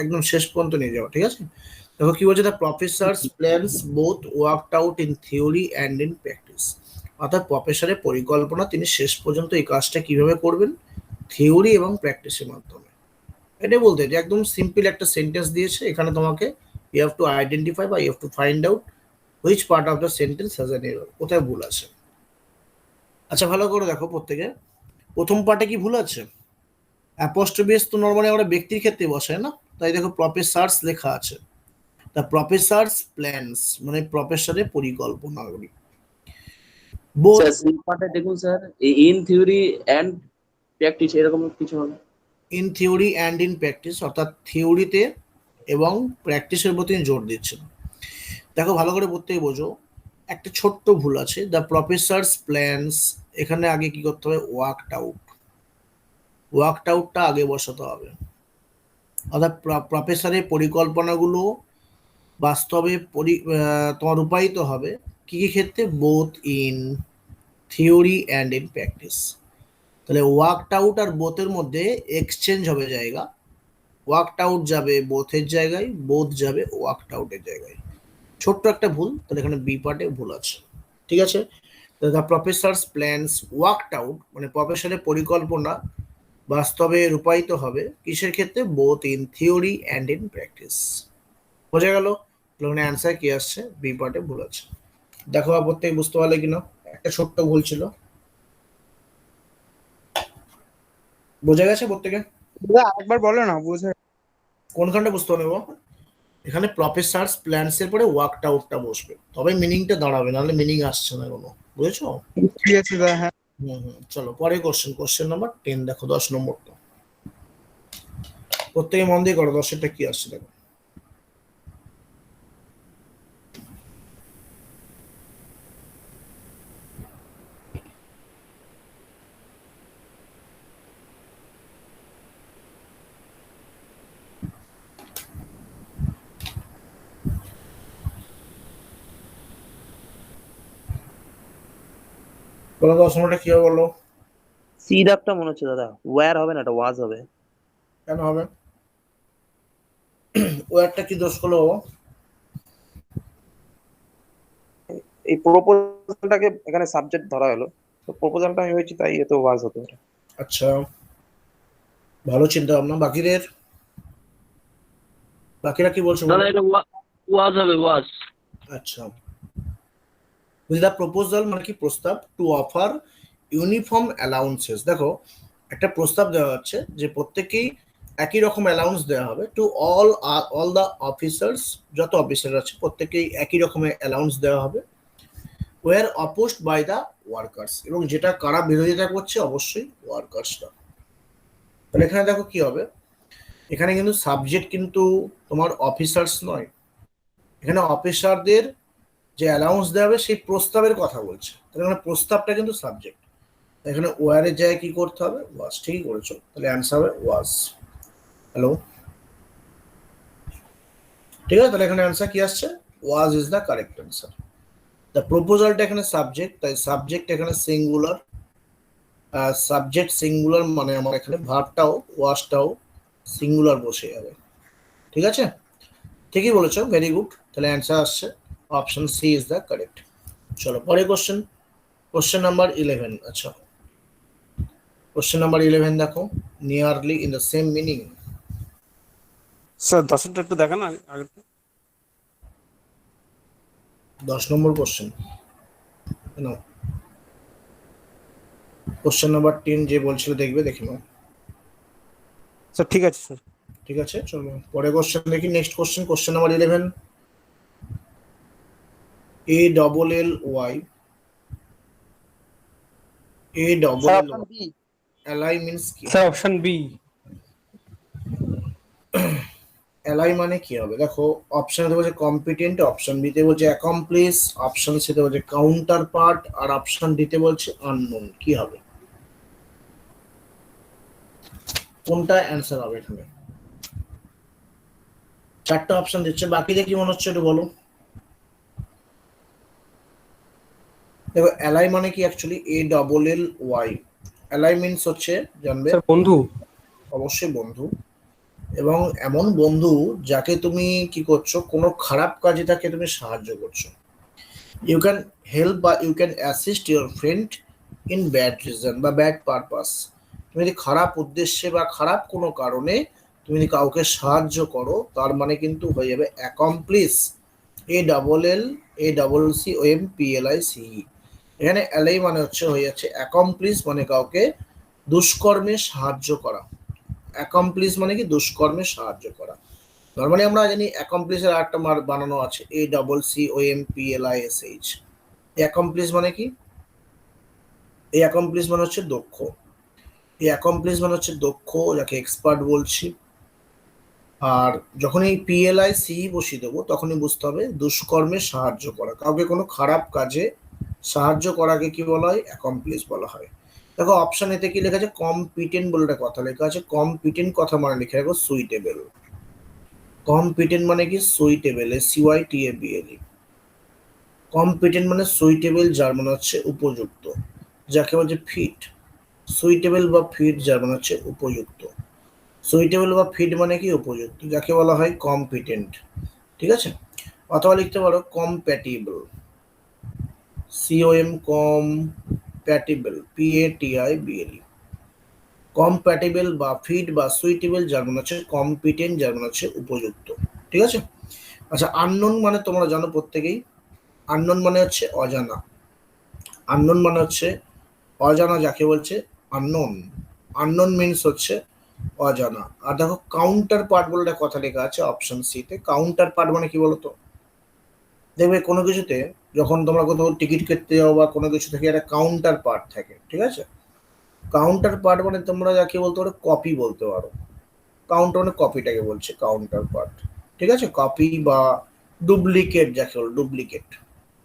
একদম শেষ পর্যন্ত নিয়ে যাওয়া। ঠিক আছে, দেখো কি বলছে, the professors plans both worked out in theory and in practice. অর্থাৎ প্রফেসরের পরিকল্পনা, তিনি শেষ পর্যন্ত এই কাজটা কিভাবে করবেন, থিওরি এবং প্র্যাকটিসের মাধ্যমে। এটাই বলতে যে একদম সিম্পল একটা সেন্টেন্স দিয়েছে, এখানে তোমাকে ইউ হ্যাভ টু আইডেন্টিফাই বা you have to find out which part of the sentence has an error, কোথায় ভুল আছে। আচ্ছা, ভালো করে দেখো প্রত্যেকে, প্রথম পার্টে কি ভুল আছে? অ্যাপোস্ট্রফিস তো নরমালি আমরা ব্যক্তির ক্ষেত্রে বসাই না, তাই দেখো প্রফেসরস লেখা আছে। দ্য প্রফেসরস প্ল্যানস মানে প্রফেসরের পরিকল্পনাগুলি। বোথ স্যার সি পার্টে দেখুন sir, in theory and practice এরকম কিছু হবে। In theory and in practice, অর্থাৎ থিওরিতে এবং প্র্যাকটিসের প্রতি জোর দিচ্ছেন। দেখো ভালো করে প্রত্যেকে বোঝো, একটা ছোট্ট ভুল আছে। দ্য প্রফেসরস প্ল্যানস, এখানে আগে কি করতে হবে, ওয়ার্কড আউট, ওয়ার্কড আউটটা আগে বসাতে হবে। অর্থাৎ প্রফেসরের পরিকল্পনাগুলো বাস্তবে তোমার রূপায়িত হবে কি কি ক্ষেত্রে, both in theory and in practice. তাহলে ওয়ার্কড আউট আর বোথের মধ্যে এক্সচেঞ্জ হবে জায়গা, ওয়ার্কড আউট যাবে বোথের জায়গায়, বোথ যাবে ওয়ার্কড আউটের জায়গায়। ছোট্ট একটা ভুল, তাহলে এখানে বি পার্টে ভুল আছে। ঠিক আছে, the professors plans worked out মানে প্রফেসরের পরিকল্পনা বাস্তবে রূপায়িত হবে কিসের ক্ষেত্রে, both in theory and in practice. বোঝা গেল? এখানে অ্যান্সার কি আসছে, বি পার্টে ভুল আছে। দেখো প্রত্যেকে বুঝতে পারলে কিনা, একটা ছোট্ট ভুল ছিল। বোঝা গেছে প্রত্যেকে? একবার বলো না, বুঝে কোনখানটা বুঝতে পারবো? এখানে প্রফেসরস প্ল্যানস এর পরে ওয়ার্কড আউটটা বসবে, তবে মিনিংটা দাঁড়াবে, নাহলে মিনিং আসছে না কোনো। বুঝেছো? ঠিক আছে দাদা। হ্যাঁ, চলো পরে কোশ্চেন নাম্বার 10 দেখো, 10 নম্বরটা প্রত্যেকে মন দিয়ে করো। 10এরটা কি আসছে দেখো। বলো 10 নম্বরটা কি হবে বলো? সি দাগটা মনে হচ্ছে দাদা ওয়্যার হবে না, এটা ওয়াজ হবে। কেন হবে? ওয়ারটা কি দোষ করলো বাবা? এই প্রপোজালটাকে এখানে সাবজেক্ট ধরা হলো, তো প্রপোজালটা আমি হয়েছি তাই এত ওয়াজ হতে পারে। আচ্ছা, ভালো চিন্তা ভাবনা। বাকিরা কি বলছো দাদা বলো? এটা ওয়াজ হবে, ওয়াজ। আচ্ছা, দ্য প্রপোজাল মানে কি? প্রস্তাব। To offer uniform allowances. দেখো, একটা প্রস্তাব দেওয়া হচ্ছে যে প্রত্যেকেই একই রকম অ্যালাউন্স দেওয়া হবে টু অল দ্য অফিসার্স, যত অফিসার আছে প্রত্যেকেই একই রকমের অ্যালাউন্স দেওয়া হবে। Were opposed by the workers, এবং যেটা কারা বিরোধিতা করছে? অবশ্যই ওয়ার্কার্সরা। তাহলে এখানে দেখো কি হবে, এখানে কিন্তু সাবজেক্ট কিন্তু তোমার অফিসার্স নয়, এখানে অফিসারদের যে অ্যালাউন্স দেওয়া হবে সেই প্রস্তাবের কথা বলছে। তাহলে এখানে প্রস্তাবটা কিন্তু সাবজেক্ট, এখানে ওয়ারের জায়গায় কি করতে হবে? ওয়াজ। ঠিকই করেছো, তাহলে অ্যান্সার হবে ওয়াজ। হ্যালো, ঠিক আছে, তাহলে এখানে অ্যান্সার কি আসছে? Was is the correct answer. The প্রপোজালটা এখানে সাবজেক্ট, তাই সাবজেক্ট এখানে সিঙ্গুলার। সাবজেক্ট সিঙ্গুলার মানে আমার এখানে ভার্বটাও ওয়াজটাও সিঙ্গুলার বসে যাবে। ঠিক আছে, ঠিকই বলেছো, ভেরি গুড। তাহলে অ্যান্সার আসছে option C is the correct. চলো পরে কোশ্চেন নাম্বার 11। আচ্ছা, কোশ্চেন নাম্বার 11 দেখো, nearly in the same meaning. Sir 10টা একটু দেখেন আগে। 10 নম্বর কোশ্চেন। কোশ্চেন নাম্বার 10 যে বলছিল দেখবে, দেখে নাও। স্যার ঠিক আছে স্যার। ঠিক আছে, চলো পরে কোশ্চেন দেখি। Next question number 11। A double L Y, A double sir L option B. L I means কি? Sir option B. এলআই মানে কি হবে? দেখো, অপশন এ বলছে কম্পিটেন্ট, অপশন বি তে বলছে অ্যাকমপ্লিস, অপশন সি তে বলছে কাউন্টার পার্ট, আর অপশন ডি তে বলছে আননোন। কি হবে? কোনটা অ্যান্সার হবে এখানে? 4টা অপশন দিচ্ছে, বাকিদের কি মনে হচ্ছে একটু বলো। দেখো, এলআই মানে কি? Actually A double L Y, L I means হচ্ছে, জানবে, স্যার বন্ধু। অবশ্যই বন্ধু। এবং এমন বন্ধু যাকে তুমি কি করছো, কোনো খারাপ কাজে তাকে তুমি সাহায্য করছো। ইউ ক্যান হেল্প বা you can assist your friend in bad reason বা ব্যাড পারপাস। তুমি যদি খারাপ উদ্দেশ্যে বা খারাপ কোনো কারণে তুমি যদি কাউকে সাহায্য করো, তার মানে কিন্তু হয়ে যাবে accomplice. A double C O M P L I C. এখানে এলআই মানে হচ্ছে হয়ে যাচ্ছে অ্যাকমপ্লিস, মানে কাউকে দুষ্কর্মে সাহায্য করা। অ্যাকমপ্লিস মানে কি? দুষ্কর্মে সাহায্য করা। নর্মালি আমরা জানি অ্যাকমপ্লিসের আরেকটা বানানো আছে, A double C O M P L I S H. Accomplice মানে কি? এই অ্যাকমপ্লিস মানে হচ্ছে দক্ষ। এই অ্যাকমপ্লিস মানে হচ্ছে দক্ষ, যাকে এক্সপার্ট বলছি। আর যখন এই পিএলআই সি বসিয়ে দেবো, তখনই বুঝতে হবে দুষ্কর্মে সাহায্য করা, কাউকে কোনো খারাপ কাজে সাহায্য করাকে কি বলা হয়? অ্যাকমপ্লিস বলা হয়। দেখো, অপশন এতে কি লেখা আছে? কম্পিটেন্ট বলে একটা কথা লেখা আছে। কম্পিটেন্ট কথা মানে লিখে রাখো সুইটেবল। কম্পিটেন্ট মানে কি? Suitable, SUITABLE। কম্পিটেন্ট মানে সুইটেবল, যার মানে হচ্ছে উপযুক্ত, যাকে বলছে ফিট। সুইটেবল বা ফিট, যার মানে হচ্ছে উপযুক্ত। সুইটেবল বা ফিট মানে কি? উপযুক্ত, যাকে বলা হয় কম্পিটেন্ট। ঠিক আছে, অথবা লিখতে পারো কম্প্যাটিবল, COM PATIBLE। কম্প্যাটিবল বা ফিট বা সুইটেবল, যার মানে হচ্ছে কম্পিটেন্ট, যার মানে হচ্ছে উপযুক্ত। ঠিক আছে, আচ্ছা, আননোন মানে তোমরা জানো প্রত্যেকেই, আননোন মানে হচ্ছে অজানা। আননোন মানে হচ্ছে অজানা, যাকে বলছে আননোন। আননোন মিন্স হচ্ছে অজানা। আর দেখো, কাউন্টার পার্ট বলে একটা কথা লেখা আছে অপশন সি তে। কাউন্টার পার্ট মানে কি বলতো? দেখবে কোনো কিছুতে যখন তোমরা কোথাও টিকিট কাটতে যাও বা কোনো কিছু থেকে একটা কাউন্টার পার্ট থাকে, ঠিক আছে? কাউন্টার পার্ট মানে তোমরা যাকে বলতে পারো কপি বলতে পারো। কাউন্টার মানে কপিটাকে বলছে কাউন্টার পার্ট। ঠিক আছে, কপি বা ডুপ্লিকেট, যাকে বল ডুপ্লিকেট,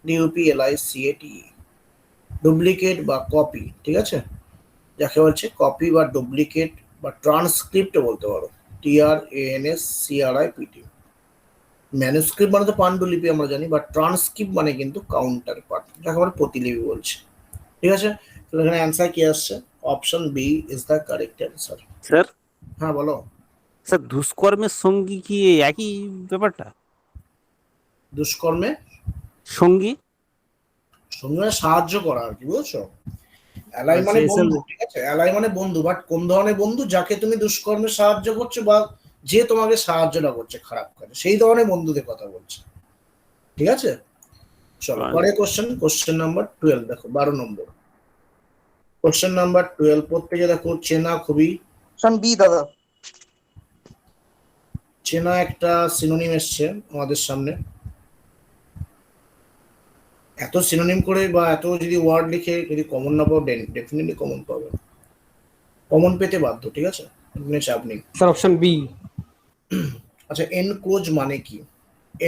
DUPLICATE। ডুপ্লিকেট বা কপি, ঠিক আছে, যাকে বলছে কপি বা ডুপ্লিকেট বা ট্রান্সক্রিপ্ট বলতে পারো, TRANSCRIPT। ম্যানুস্ক্রিপ্ট মানে তো পাণ্ডুলিপি আমরা জানি, বা ট্রান্সক্রিপ্ট মানে কিন্তু কাউন্টার পার্ট, যাকে আমরা প্রতিলিপি বলছি। ঠিক আছে, তাহলে এখানে অ্যান্সার কি আসছে? Option B is the correct answer. Sir হ্যাঁ বলো। স্যার দুষ্কর্মের সঙ্গী কি এই একই ব্যাপারটা? দুষ্কর্মে সঙ্গী সঙ্গে সাহায্য করা আর কি, বুঝছো? অ্যালাই মানে আচ্ছা, বন্ধু, ঠিক আছে, অ্যালাই মানে বন্ধু, বাট কোন ধরনের বন্ধু? যাকে তুমি দুষ্কর্মে সাহায্য করছো বা যে তোমাকে সাহায্যটা করছে খারাপ কাজে, সেই ধরনের বন্ধুদের কথা বলছে। ঠিক আছে, চলো পরে কোশ্চেন নাম্বার 12 দেখো, 12 নম্বর কোশ্চেন নাম্বার 12 প্রত্যেকে দেখো চেনা, খুবই অপশন বি দাদা। চেনা একটা সিনোনিম এসছে আমাদের সামনে। এত সিনোনিম করে বা এত যদি ওয়ার্ড লিখে যদি কমন না পাও, ডেফিনেটলি কমন পাবে, কমন পেতে বাধ্য, ঠিক আছে, এখানে চাপ নেই। Sir option B. আচ্ছা, এনক্রোচ মানে কি?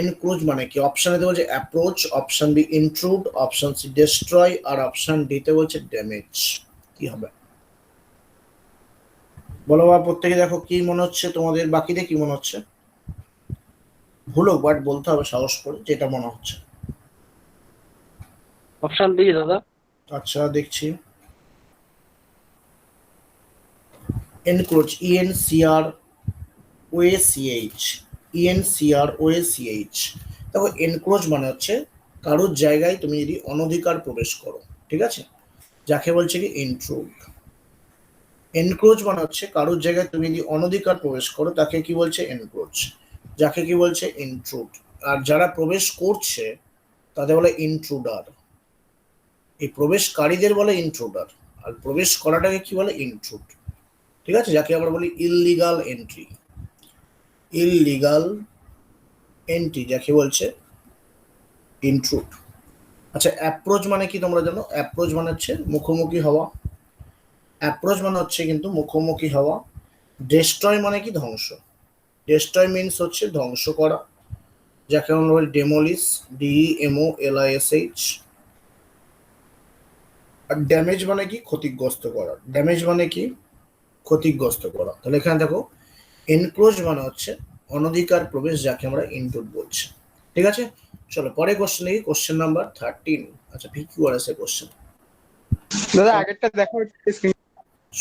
এনক্রোচ মানে কি? অপশনে দেওয়া যে approach, option B intrude, option C destroy, আর অপশন ডি তে বলছে ড্যামেজ। কি হবে বলো বা প্রত্যেকে দেখো, কি মনে হচ্ছে তোমাদের? বাকিদের কি মনে হচ্ছে? ভুল হোক বাট বলতে হবে সাহস করে যেটা মনে হচ্ছে। অপশন বি দাদা। আচ্ছা দেখছি, এনক্রোচ, ইএনসিআর ওএসিএইচ, ইএনসিআর ওএসিএইচ। দেখো এনক্রোচ মানে হচ্ছে কারোর জায়গায় তুমি যদি অনধিকার প্রবেশ করো, ঠিক আছে, যাকে বলছে কি ইন্ট্রুড। এনক্রোচ মানে হচ্ছে কারোর জায়গায় তুমি যদি অনধিকার প্রবেশ করো তাকে কি বলছে? এনক্রোচ। যাকে কি বলছে? ইন্ট্রুড। আর যারা প্রবেশ করছে তাদের বলে ইন্ট্রুডার। এই প্রবেশকারীদের বলে ইন্ট্রুডার, আর প্রবেশ করাটাকে কি বলে? ইন্ট্রুড। ঠিক আছে, যাকে আমরা বলি ইললিগাল এন্ট্রি। ইললিগাল এন্ট্রি যাকে বলছে ইন্ট্রুড। আচ্ছা, অ্যাপ্রোচ মানে কি তোমরা জানো? অ্যাপ্রোচ মানে হচ্ছে মুখোমুখি হওয়া। অ্যাপ্রোচ মানে হচ্ছে কিন্তু মুখোমুখি হওয়া। ডেস্ট্রয় মানে কি? ধ্বংস। ডেস্ট্রয় মিনস হচ্ছে ধ্বংস করা, যাকে আমরা বলি ডেমোলিশ, DEMOLISH। আর ড্যামেজ মানে কি? ক্ষতিগ্রস্ত করা। ড্যামেজ মানে কি? ক্ষতিগ্রস্ত করা। তাহলে এখানে দেখো এনক্রোচ মানে হচ্ছে অনধিকার প্রবেশ, যাকে আমরা ইনট্রুড বলছি। ঠিক আছে, চলো পরে কোশ্চেন দেখি, কোশ্চেন নাম্বার 13। আচ্ছা PQRS এর কোশ্চেন। দাদা আগেরটা দেখো screen-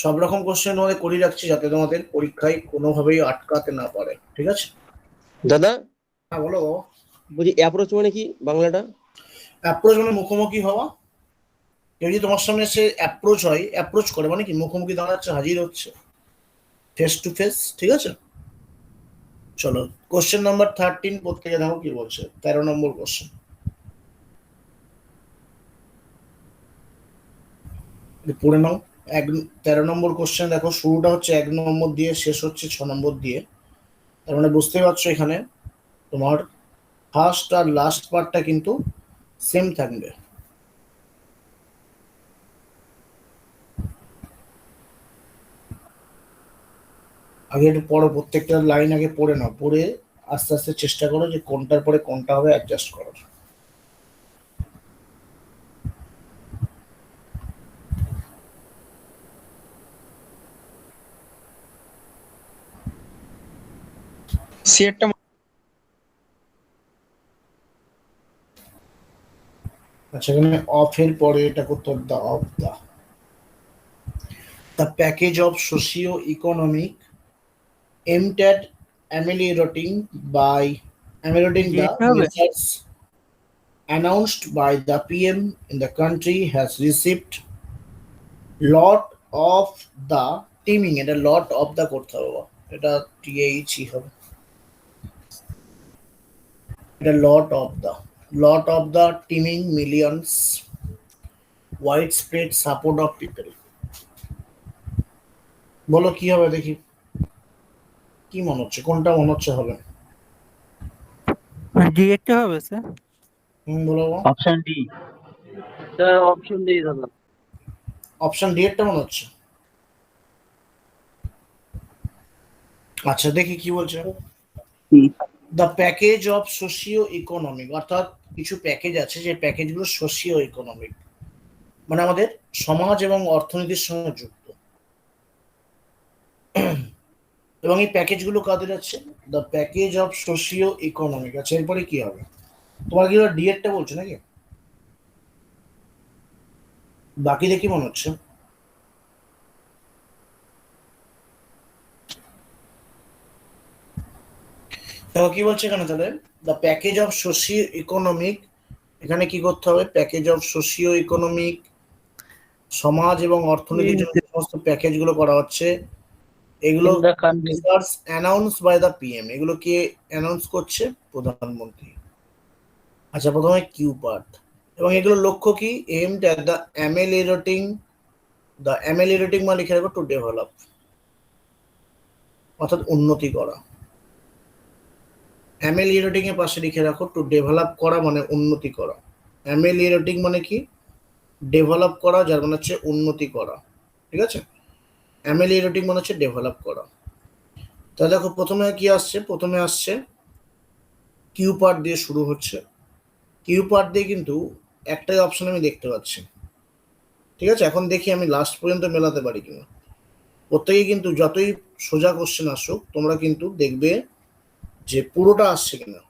সব রকম কোশ্চেন তোমাদের করে রাখছি যাতে তোমাদের পরীক্ষায় কোনোভাবেই আটকাতে না পারে, ঠিক আছে? দাদা হ্যাঁ বলো। বলছি অ্যাপ্রোচ মানে কি বাংলাটা? অ্যাপ্রোচ মানে মুখোমুখি হওয়া। কেউ যদি তোমার সামনে এসে অ্যাপ্রোচ হয়, অ্যাপ্রোচ করে মানে কি? মুখোমুখি দাঁড়াচ্ছে, হাজির হচ্ছে, ফেস টু ফেস। ঠিক আছে, চলো কোশ্চেন নাম্বার 13 প্রত্যেকে দেখো কি বলছে, 13 নম্বর কোশ্চেন। পড়ে নাও। 13 নম্বর কোশ্চেন দেখো, শুরুটা হচ্ছে 1 নম্বর দিয়ে, শেষ হচ্ছে 6 নম্বর দিয়ে। তার মানে বুঝতেই পারছো এখানে তোমার ফার্স্ট আর লাস্ট পার্টটা কিন্তু সেম থাকবে। আগে একটু পড়ো, প্রত্যেকটা লাইন আগে পড়ে নাও, পড়ে আস্তে আস্তে চেষ্টা করো যে কোনটার পরে কোনটা হবে অ্যাডজাস্ট করার। সিএরটা আচ্ছা, এখানে অফ এর পরে এটা করতে হবে, the of the package of socio economic aimed at ameliorating ameliorating the এটা হবে measures announced by the PM in the country has received lot of the teaming, এটা lot of the করতে হবে বাবা, এটা THE হবে, এটা lot of the teeming millions widespread support of people। বলো কি হবে দেখি, কি মনে হচ্ছে, কোনটা মনে হচ্ছে হবে? ডি একটা হবে স্যার। বলো বাবা। Option D sir. Option D দাদা। অপশন ডি এরটা মনে হচ্ছে। আচ্ছা দেখি কি বলছে। The package of socio economic, অর্থাৎ কিছু প্যাকেজ আছে যে প্যাকেজগুলো সোশিও ইকোনমিক, মানে আমাদের সমাজ এবং অর্থনীতির সঙ্গে যুক্ত। এবং এই প্যাকেজগুলো কাদের আছে? The package of socio economic. আচ্ছা এরপরে কি হবে? তোমার কি ডি এরটা বলছো নাকি? বাকিদের কি মনে হচ্ছে? দেখো কি বলছে এখানে তাহলে, the package of socio economic, এখানে কি করতে হবে? প্যাকেজ অফ সোশিও ইকোনমিক, সমাজ এবং অর্থনৈতিক জন্য যে সমস্ত প্যাকেজ গুলো করা হচ্ছে এগুলো In the country. Announce by the PM, এগুলো কে অ্যানাউন্স করছে? প্রধানমন্ত্রী। আচ্ছা, প্রথমে কিউ পার্ট, এবং এগুলোর লক্ষ্য কি? এইমড অ্যাট দ্য অ্যামেলিয়েটিং মানে লিখে রাখো টু ডেভেলপ, অর্থাৎ উন্নতি করা। অ্যামেলিয়েটিং এর পাশে লিখে রাখো টু ডেভেলপ করা মানে উন্নতি করা। অ্যামেলিয়েটিং মানে কি? ডেভেলপ করা, যার মানে হচ্ছে উন্নতি করা, ঠিক আছে? অ্যামেলিয়েটিং মানে হচ্ছে ডেভেলপ করা। তা দেখো প্রথমে কি আসছে? প্রথমে আসছে কিউ পার্ট দিয়ে শুরু হচ্ছে। কিউ পার্ট দিয়ে কিন্তু একটাই অপশন আমি দেখতে পাচ্ছি, ঠিক আছে? এখন দেখি আমি লাস্ট পর্যন্ত মেলাতে পারি কিনা। প্রত্যেকেই কিন্তু যতই সোজা কোশ্চেন আসুক তোমরা কিন্তু দেখবে যে পুরোটা আসছে কিনা,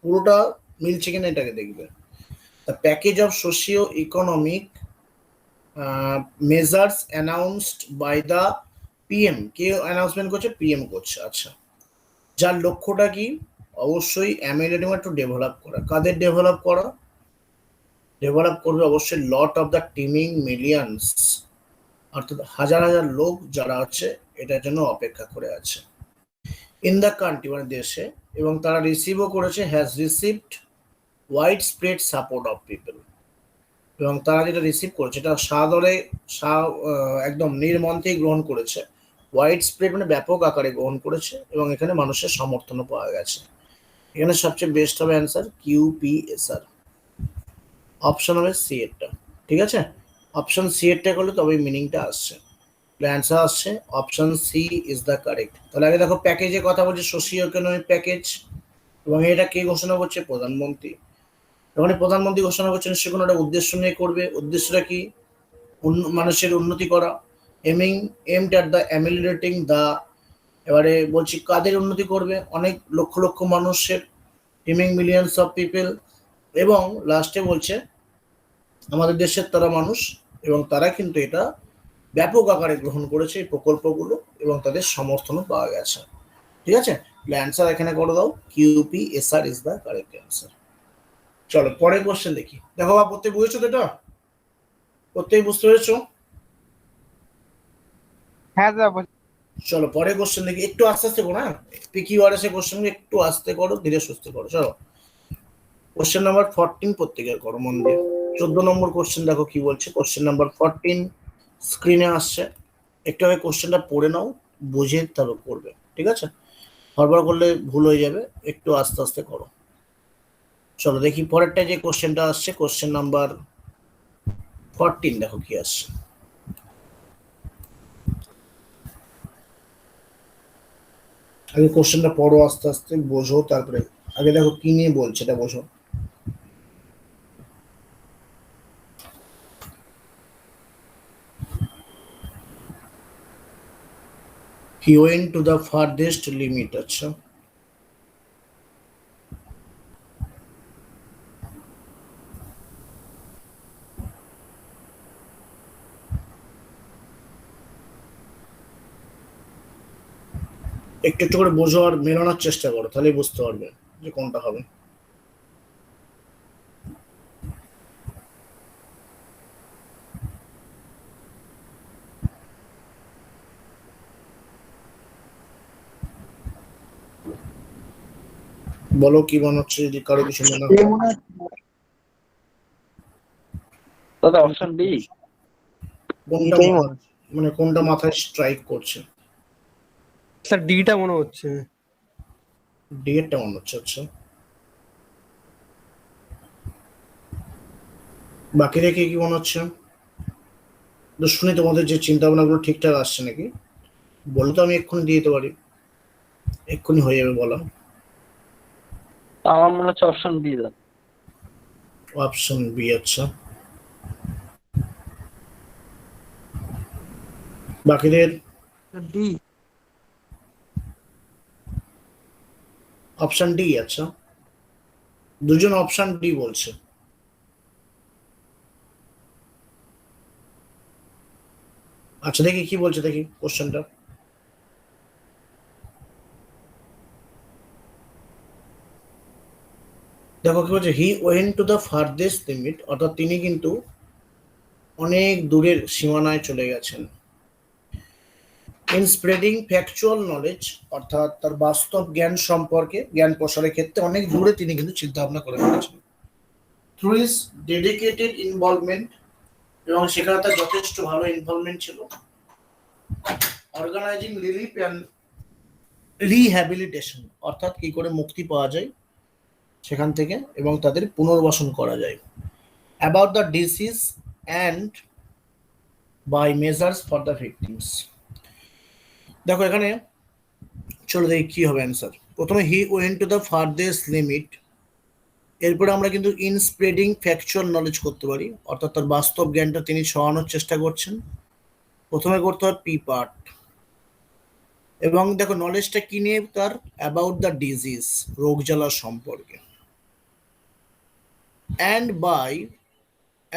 পুরোটা মিলছে কিনা, এটাকে দেখবে। The package of socio economic measures announced by the PM, কে অ্যানাউন্সমেন্ট করছে? পিএম করছে। আচ্ছা, যার লক্ষ্যটা কি? অবশ্যই অ্যামেলিয়েটিং টু ডেভেলপ করা। কাদের ডেভেলপ করা? ডেভেলপ করবে অবশ্যই লট অফ দ্য টিমিং মিলিয়নস, অর্থাৎ হাজার হাজার লোক যারা আছে এটার জন্য অপেক্ষা করে আছে। ইন দ্য কান্ট্রি মানে দেশে, এবং তারা রিসিভও করেছে, has received wide spread support of people, এবং তারা যেটা রিসিভ করেছে এটা সাদরে একদম নির্মন্থেই গ্রহণ করেছে। ওয়াইড স্প্রেড মানে ব্যাপক আকারে গ্রহণ করেছে, এবং এখানে মানুষের সমর্থনও পাওয়া গেছে। এখানে সবচেয়ে বেস্ট হবে অ্যান্সার কিউপিএসআর, অপশন হবে সি এরটা, ঠিক আছে? অপশন সি এরটা করলে তবে মিনিংটা আসছে, অ্যান্সার আসছে option C is the correct. তাহলে আগে দেখো প্যাকেজের কথা বলছে, সোশিও ইকোনমিক প্যাকেজ, এবং এটা কে ঘোষণা করছে? প্রধানমন্ত্রী। যখন প্রধানমন্ত্রী ঘোষণা করছেন সে কোনো একটা উদ্দেশ্য নিয়ে করবে। উদ্দেশ্যটা কি? মানুষের উন্নতি করা। এমড অ্যাট দ্য অ্যামেলিয়েটিং দ্য, এবারে বলছি কাদের উন্নতি করবে? অনেক লক্ষ লক্ষ মানুষের, টিমিং মিলিয়নস অফ পিপল, এবং লাস্টে বলছে আমাদের দেশের তারা মানুষ, এবং তারা কিন্তু এটা ব্যাপক আকারে গ্রহণ করেছে এই প্রকল্পগুলো, এবং তাদের সমর্থনও পাওয়া গেছে, ঠিক আছে? অ্যান্সার এখানে করে দাও, কিউপিএসআর ইজ দ্য কারেক্ট অ্যান্সার। চলো পরের কোশ্চেন দেখি। দেখো বা প্রত্যেক বুঝেছো তো? এটা প্রত্যেক বুঝতে পেরেছো? হ্যাঁ দাদা। চলো পরের কোশ্চেন দেখি, একটু আস্তে আস্তে করো। হ্যাঁ, পিকিউআরএস এর কোশ্চেন একটু আস্তে করো, ধীরে সুস্থে করো। চলো কোশ্চেন নাম্বার 14 প্রত্যেকের করো মন দিয়ে। 14 নম্বর কোশ্চেন দেখো কি বলছে। কোশ্চেন নাম্বার 14 স্ক্রিনে আসছে, একটু আগে কোশ্চেনটা পড়ে নাও, বুঝে তারপর করবে, ঠিক আছে? হড়বড় করলে ভুল হয়ে যাবে, একটু আস্তে আস্তে করো। চলো দেখি পরেরটা যে কোশ্চেনটা আসছে, কোশ্চেন নাম্বার 14 দেখো কি আসছে। আগে কোশ্চেনটা পড়ো, আস্তে আস্তে বোঝো, তারপরে আগে দেখো কি নিয়ে বলছে এটা বোঝো। He went to the farthest limit, আচ্ছা। একটু একটু করে বোঝো আর মেলানোর চেষ্টা করো, তাহলেই বুঝতে পারবে যে কোনটা হবে। বলো কি মনে হচ্ছে, যদি কারো কিছু মনে হয়। দাদা অপশন বি। কোনটা মানে কোনটা মাথায় স্ট্রাইক করছে? স্যার ডিটা মনে হচ্ছে। ডি এরটা মনে হচ্ছে, আচ্ছা। বাকি রেখে কি মনে হচ্ছে? তো শুনি তোমাদের যে চিন্তা ভাবনাগুলো ঠিকঠাক আসছে নাকি বলো, তো আমি এক্ষুনি দিয়ে দিতে পারি, এক্ষুনি হয়ে যাবে বলা। আমার মনে হচ্ছে অপশন বি দাদা। অপশন বি, আচ্ছা। বাকিদের? ডি। অপশন ডি, আচ্ছা। দুজন অপশন ডি বলছে। আচ্ছা দেখি কি বলছে, দেখি কোশ্চেনটা। দেখো কি বলছে, হি went to the farthest limit, অর্থাৎ তিনি কিন্তু অনেক দূরের সীমানায় চলে গেছেন। ইন স্প্রেডিং ফ্যাকচুয়াল নলেজ, অর্থাৎ তার বাস্তব জ্ঞান সম্পর্কে জ্ঞান প্রসারের ক্ষেত্রে অনেক দূরে তিনি কিন্তু চিন্তা ভাবনা করে ফেলেছেন। থ্রু হিজ ডেডিকেটেড ইনভলভমেন্ট, এবং সেখানে তার যথেষ্ট ভালো ইনভলভমেন্ট ছিল। অর্গানাইজিং রিলিফ অ্যান্ড রিহ্যাবিলিটেশন, অর্থাৎ কি করে মুক্তি পাওয়া যায় সেখান থেকে এবং তাদের পুনর্বাসন করা যায়। About the disease and by measures for the victims. দেখো এখানে চলো দেখি কি হবে অ্যান্সার। প্রথমে he went to the farthest limit, এরপরে আমরা কিন্তু ইন স্প্রেডিং ফ্যাকচুয়াল নলেজ করতে পারি, অর্থাৎ তার বাস্তব জ্ঞানটা তিনি ছড়ানোর চেষ্টা করছেন। প্রথমে করতে হবে পি পার্ট, এবং দেখো নলেজটা কি নিয়ে, তার অ্যাবাউট দ্য ডিজিজ, রোগ জ্বালা সম্পর্কে।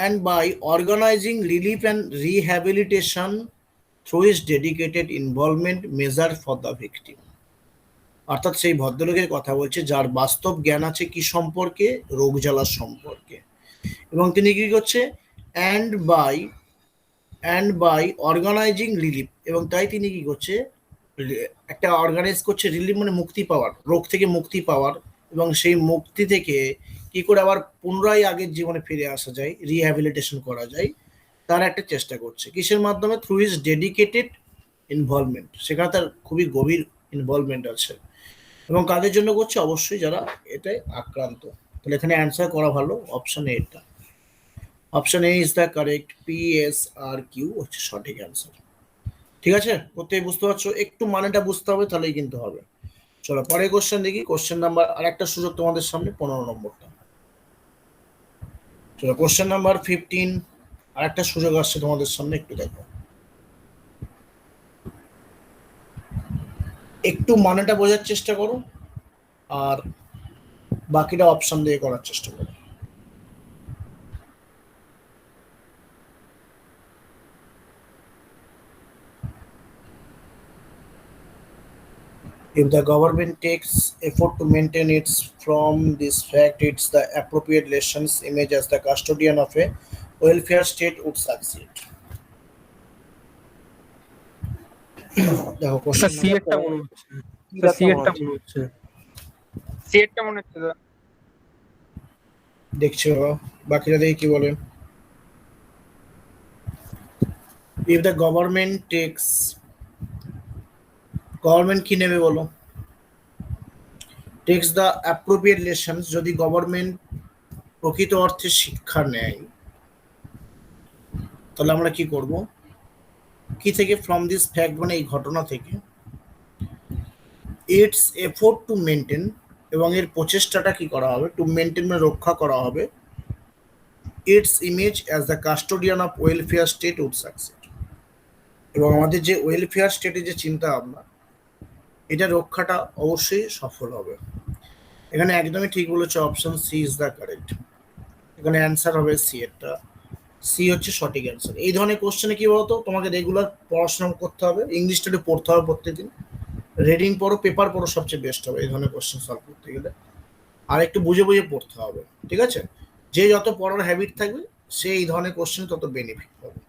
and by organizing relief and rehabilitation through his dedicated involvement measure for the victim, অর্থাৎ সেই ভদ্রলোকের কথা বলছে যার বাস্তব জ্ঞান আছে কি সম্পর্কে, রোগ জ্বালা সম্পর্কে, এবং তিনি কি করছে and by organizing relief, এবং তাই তিনি কি করছে একটা অর্গানাইজ করছে, রিলিফ মানে মুক্তি পাওয়ার, রোগ থেকে মুক্তি পাওয়ার, এবং সেই মুক্তি থেকে কি করে আবার পুনরায় আগের জীবনে ফিরে আসা যায়, রিহ্যাবিলিটেশন করা যায়, তার একটা চেষ্টা করছে। কিসের মাধ্যমে? থ্রু হিজ ডেডিকেটেড ইনভলভমেন্ট, সেখানে তার খুবই গভীর ইনভলভমেন্ট আছে। এবং কাদের জন্য করছে? অবশ্যই যারা এটাই আক্রান্ত। তাহলে এখানে অ্যান্সার করা ভালো অপশন এ, এটা option A is the correct, PSRQ হচ্ছে সঠিক অ্যান্সার। ঠিক আছে, প্রত্যেকে বুঝতে পারছো? একটু মানেটা বুঝতে হবে, তাহলেই কিন্তু হবে। চলো পরে কোশ্চেন দেখি। কোশ্চেন নাম্বার, আর একটা সুযোগ তোমাদের সামনে, 15 নম্বরটা। চলো কোশ্চেন নাম্বার 15, আর একটা সুযোগ আসছে তোমাদের সামনে, একটু দেখো, একটু মানেটা বোঝার চেষ্টা করো, আর বাকিটা অপশন দিয়ে করার চেষ্টা করো। If the government takes effort to maintain its from this fact, it's the appropriate relations image as the custodian of a welfare state would succeed. দেখো কোশ্চেন সি এরটা মনে হচ্ছে, সি এরটা মনে হচ্ছে, সি এরটা মনে হচ্ছে দাদা। দেখছো, বাকিরা দেখি কি বলে। If the government takes, government কি নেবে বলো? টেক্স দ্য অ্যাপ্রোপ্রিয়েট লেসন্স, যদি গভর্নমেন্ট প্রকৃত অর্থে শিক্ষা নেয়, তাহলে আমরা কি করব? কি থেকে? ফ্রম দিস ফ্যাক্ট, মানে এই ঘটনা থেকে। ইটস এফোর্ট টু মেনটেন, এবং এর প্রচেষ্টাটা কি করা হবে? টু মেনটেন মানে রক্ষা করা হবে। Its image as the custodian of welfare state would succeed, এবং আমাদের যে ওয়েলফেয়ার স্টেটের যে চিন্তা ভাবনা, এটা রক্ষাটা অবশ্যই সফল হবে। এখানে একদমই ঠিক বলেছে, option C is the correct. এখানে অ্যান্সার হবে সি, এটা সি হচ্ছে সঠিক অ্যান্সার। এই ধরনের কোশ্চেনে কি বলতো, তোমাকে রেগুলার পড়াশোনা করতে হবে, ইংলিশটা একটু পড়তে হবে প্রত্যেকদিন, রিডিং পড়ো, পেপার পড়ো, সবচেয়ে বেস্ট হবে এই ধরনের কোশ্চেন সলভ করতে গেলে। আর একটু বুঝে বুঝে পড়তে হবে, ঠিক আছে? যে যত পড়ার হ্যাবিট থাকবে, সে এই ধরনের কোশ্চেন তত বেনিফিট পাবে।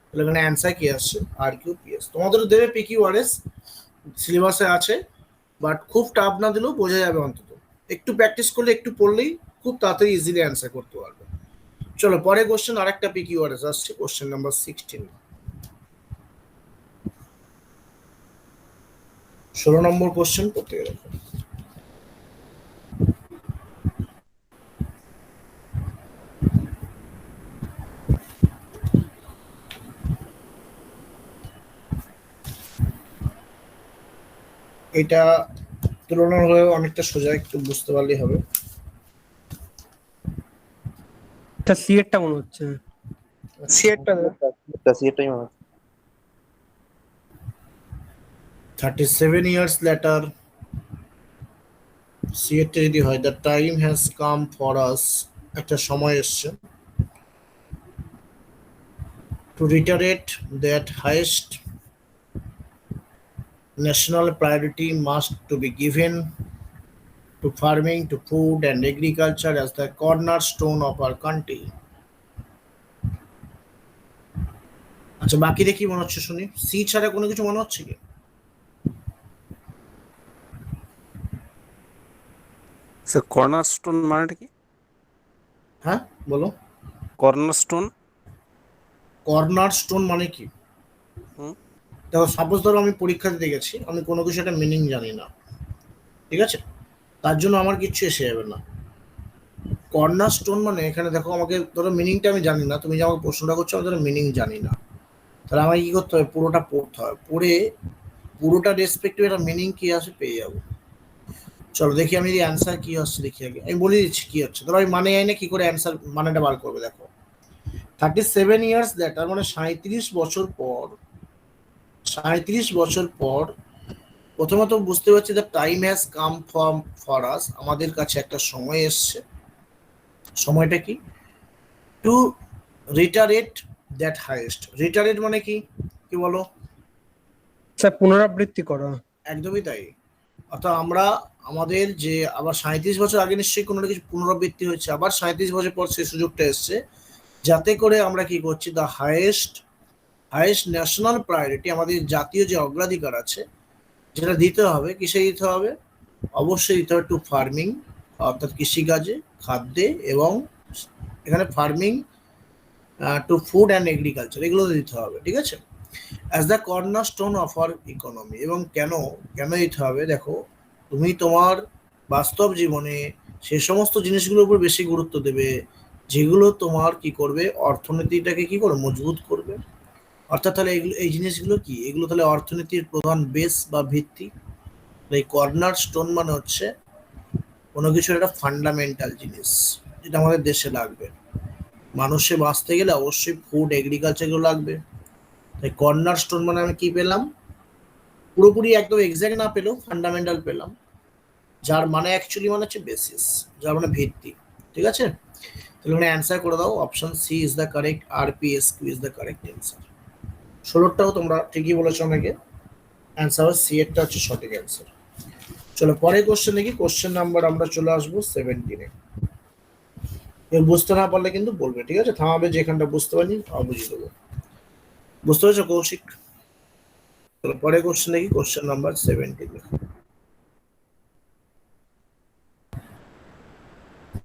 তাহলে এখানে অ্যান্সার কি আসছে? RQPS। তোমাদেরও দেবে PQRS, সিলেবাসে আছে, বাট খুব টাফ না দিলেও বোঝা যাবে, অন্তত একটু প্র্যাকটিস করলে, একটু পড়লেই খুব তাড়াতাড়ি ইজিলি অ্যান্সার করতে পারবে। চলো পরে কোশ্চেন, আরেকটা PQRS আসছে, কোশ্চেন নাম্বার 16, 16 নম্বর কোশ্চেন করতে গেলে। এটা তুলনামূলক অনেকটা সোজা, একটু বুঝতে পারলেই হবে। এটা সি এরটা মনে হচ্ছে, সি এরটা দাদা। সিএটাই মনে হয়। 37 years later, সিএটা যদি হয়, the time has come for us, একটা সময় এসছে, to reiterate that highest national priority must to be given to farming, to food and agriculture as the cornerstone of our country. আচ্ছা বাকি দেখি মনে হচ্ছে শুনি সি ছাড়া কোনো কিছু মনে হচ্ছে কি স্যার কর্নারস্টোন মানেটা কি? হ্যাঁ বলো কর্নারস্টোন কর্নার স্টোন মানে কি হুম। দেখো সাপোজ ধরো আমি পরীক্ষা দিতে গেছি আমি কোনো কিছু একটা মিনিং জানি না ঠিক আছে তার জন্য আমার কিচ্ছু এসে যাবে না কর্নার স্টোন মানে এখানে দেখো আমাকে ধরো মিনিংটা আমি জানি না তুমি যে আমাকে প্রশ্নটা করছো আমি ধরো মিনিং জানি না তাহলে আমাকে কি করতে হবে পুরোটা পড়তে হবে পড়ে পুরোটা রেসপেক্টিভ একটা মিনিং কি আছে পেয়ে যাবো চলো দেখি আমি অ্যান্সার কি হচ্ছে দেখি আগে আমি বলে দিচ্ছি কি হচ্ছে ধরো আমি মানে যাই না কি করে অ্যান্সার মানেটা বার করবে দেখো 37 ইয়ার্স দ্যাট তার মানে 37 বছর পর প্রথমত বুঝতে পারছি the time has come for us আমাদের কাছে একটা সময় এসছে সময়টা কি to reiterate that highest reiterate মানে কি কি বলো স্যার পুনরাবৃত্তি করা একদমই তাই অর্থাৎ আমরা আমাদের যে আবার 37 বছর আগে নিশ্চয়ই কোনো কিছু পুনরাবৃত্তি হয়েছে আবার 37 বছর পর সেই সুযোগটা এসছে যাতে করে আমরা কি করছি দ্য হাইয়েস্ট ন্যাশনাল প্রায়োরিটি আমাদের জাতীয় যে অগ্রাধিকার আছে যেটা দিতে হবে কিসে দিতে হবে অবশ্যই দিতে হবে টু ফার্মিং অর্থাৎ কৃষিকাজে খাদ্যে এবং এখানে farming to food and agriculture এগুলো দিতে হবে ঠিক আছে as the cornerstone of our economy এবং কেন দিতে হবে দেখো তুমি তোমার বাস্তব জীবনে সেই সমস্ত জিনিসগুলোর উপর বেশি গুরুত্ব দেবে যেগুলো তোমার কি করবে অর্থনীতিটাকে কি করে মজবুত করবে অর্থাৎ তাহলে এগুলো এই জিনিসগুলো কি এগুলো তাহলে অর্থনীতির প্রধান বেস বা ভিত্তি এই কর্নার স্টোন মানে হচ্ছে কোনো কিছু একটা ফান্ডামেন্টাল জিনিস যেটা আমাদের দেশে লাগবে মানুষে বাঁচতে গেলে অবশ্যই ফুড এগ্রিকালচার গুলো লাগবে তাই কর্নার স্টোন মানে আমি কি পেলাম পুরোপুরি একদম এক্সাক্ট না পেলেও ফান্ডামেন্টাল পেলাম যার মানে অ্যাকচুয়ালি মানে হচ্ছে বেসিস যার মানে ভিত্তি ঠিক আছে তাহলে মানে অ্যান্সার করে দাও option C is the correct RPSQ is the correct answer 16টাও তোমরা ঠিকই বলেছো আমাকে অ্যান্সার সি এরটা হচ্ছে সঠিক অ্যান্সার চলো পরের কোশ্চেন দেখি কোশ্চেন নাম্বার আমরা চলে আসবো 17 এ বুঝতে না পারলে কিন্তু বলবে ঠিক আছে থামাবে যেখানটা বুঝতে পারিনি বুঝিয়ে দেবো বুঝতে পেরেছো কৌশিক চলো পরের কোশ্চেন দেখি কোশ্চেন নাম্বার 17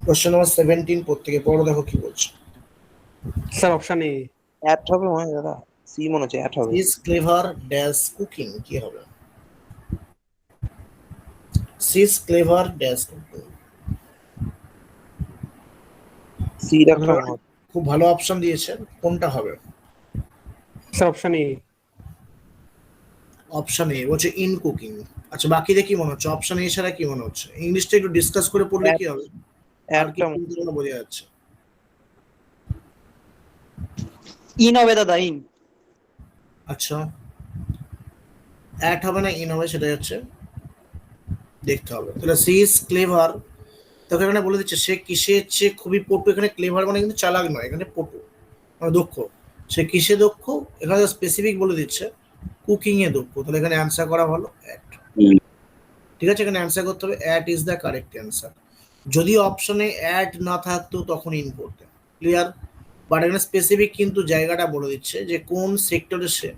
কোশ্চেন নাম্বার 17 প্রত্যেকে পড়ো দেখো কি বলছে স্যার অপশন এ অ্যাড হবে মনে হয় দাদা সি মনে হচ্ছে অ্যাড হবে ইজ ক্লেভার ড্যাশ কুকিং কি হবে সিজ ক্লেভার ড্যাশ কুকিং সি রাখতে হবে খুব ভালো অপশন দিয়েছেন কোনটা হবে স্যার অপশন এ অপশন এ বলছে ইন কুকিং আচ্ছা বাকিটা কি মনে হচ্ছে অপশন এ ছাড়া কি মনে হচ্ছে ইংলিশটা একটু ডিসকাস করে পড়লে কি হবে আর কি অ্যাডটা বোঝা যাচ্ছে ইন হবে দাদা ইন আচ্ছা অ্যাট হবে না ইন হবে সেটা হচ্ছে দেখতে হবে তাহলে সি ইজ ক্লেভার তোকে এখানে বলে দিচ্ছে সে কিসের চেয়ে খুবই পটু এখানে ক্লেভার মানে কিন্তু চালাক নয় এখানে পটু মানে দক্ষ সে কিসে দক্ষ এখানে স্পেসিফিক বলে দিচ্ছে কুকিং এ দক্ষ তাহলে এখানে অ্যান্সার করা হলো অ্যাট ঠিক আছে এখানে অ্যান্সার করতে হবে at is the correct answer যদি অপশনে অ্যাড না থাকতো তখন ইন করতে ক্লিয়ার বাট এখানে স্পেসিফিক কিন্তু জায়গাটা বলে দিচ্ছে যে কোন সেক্টরে সে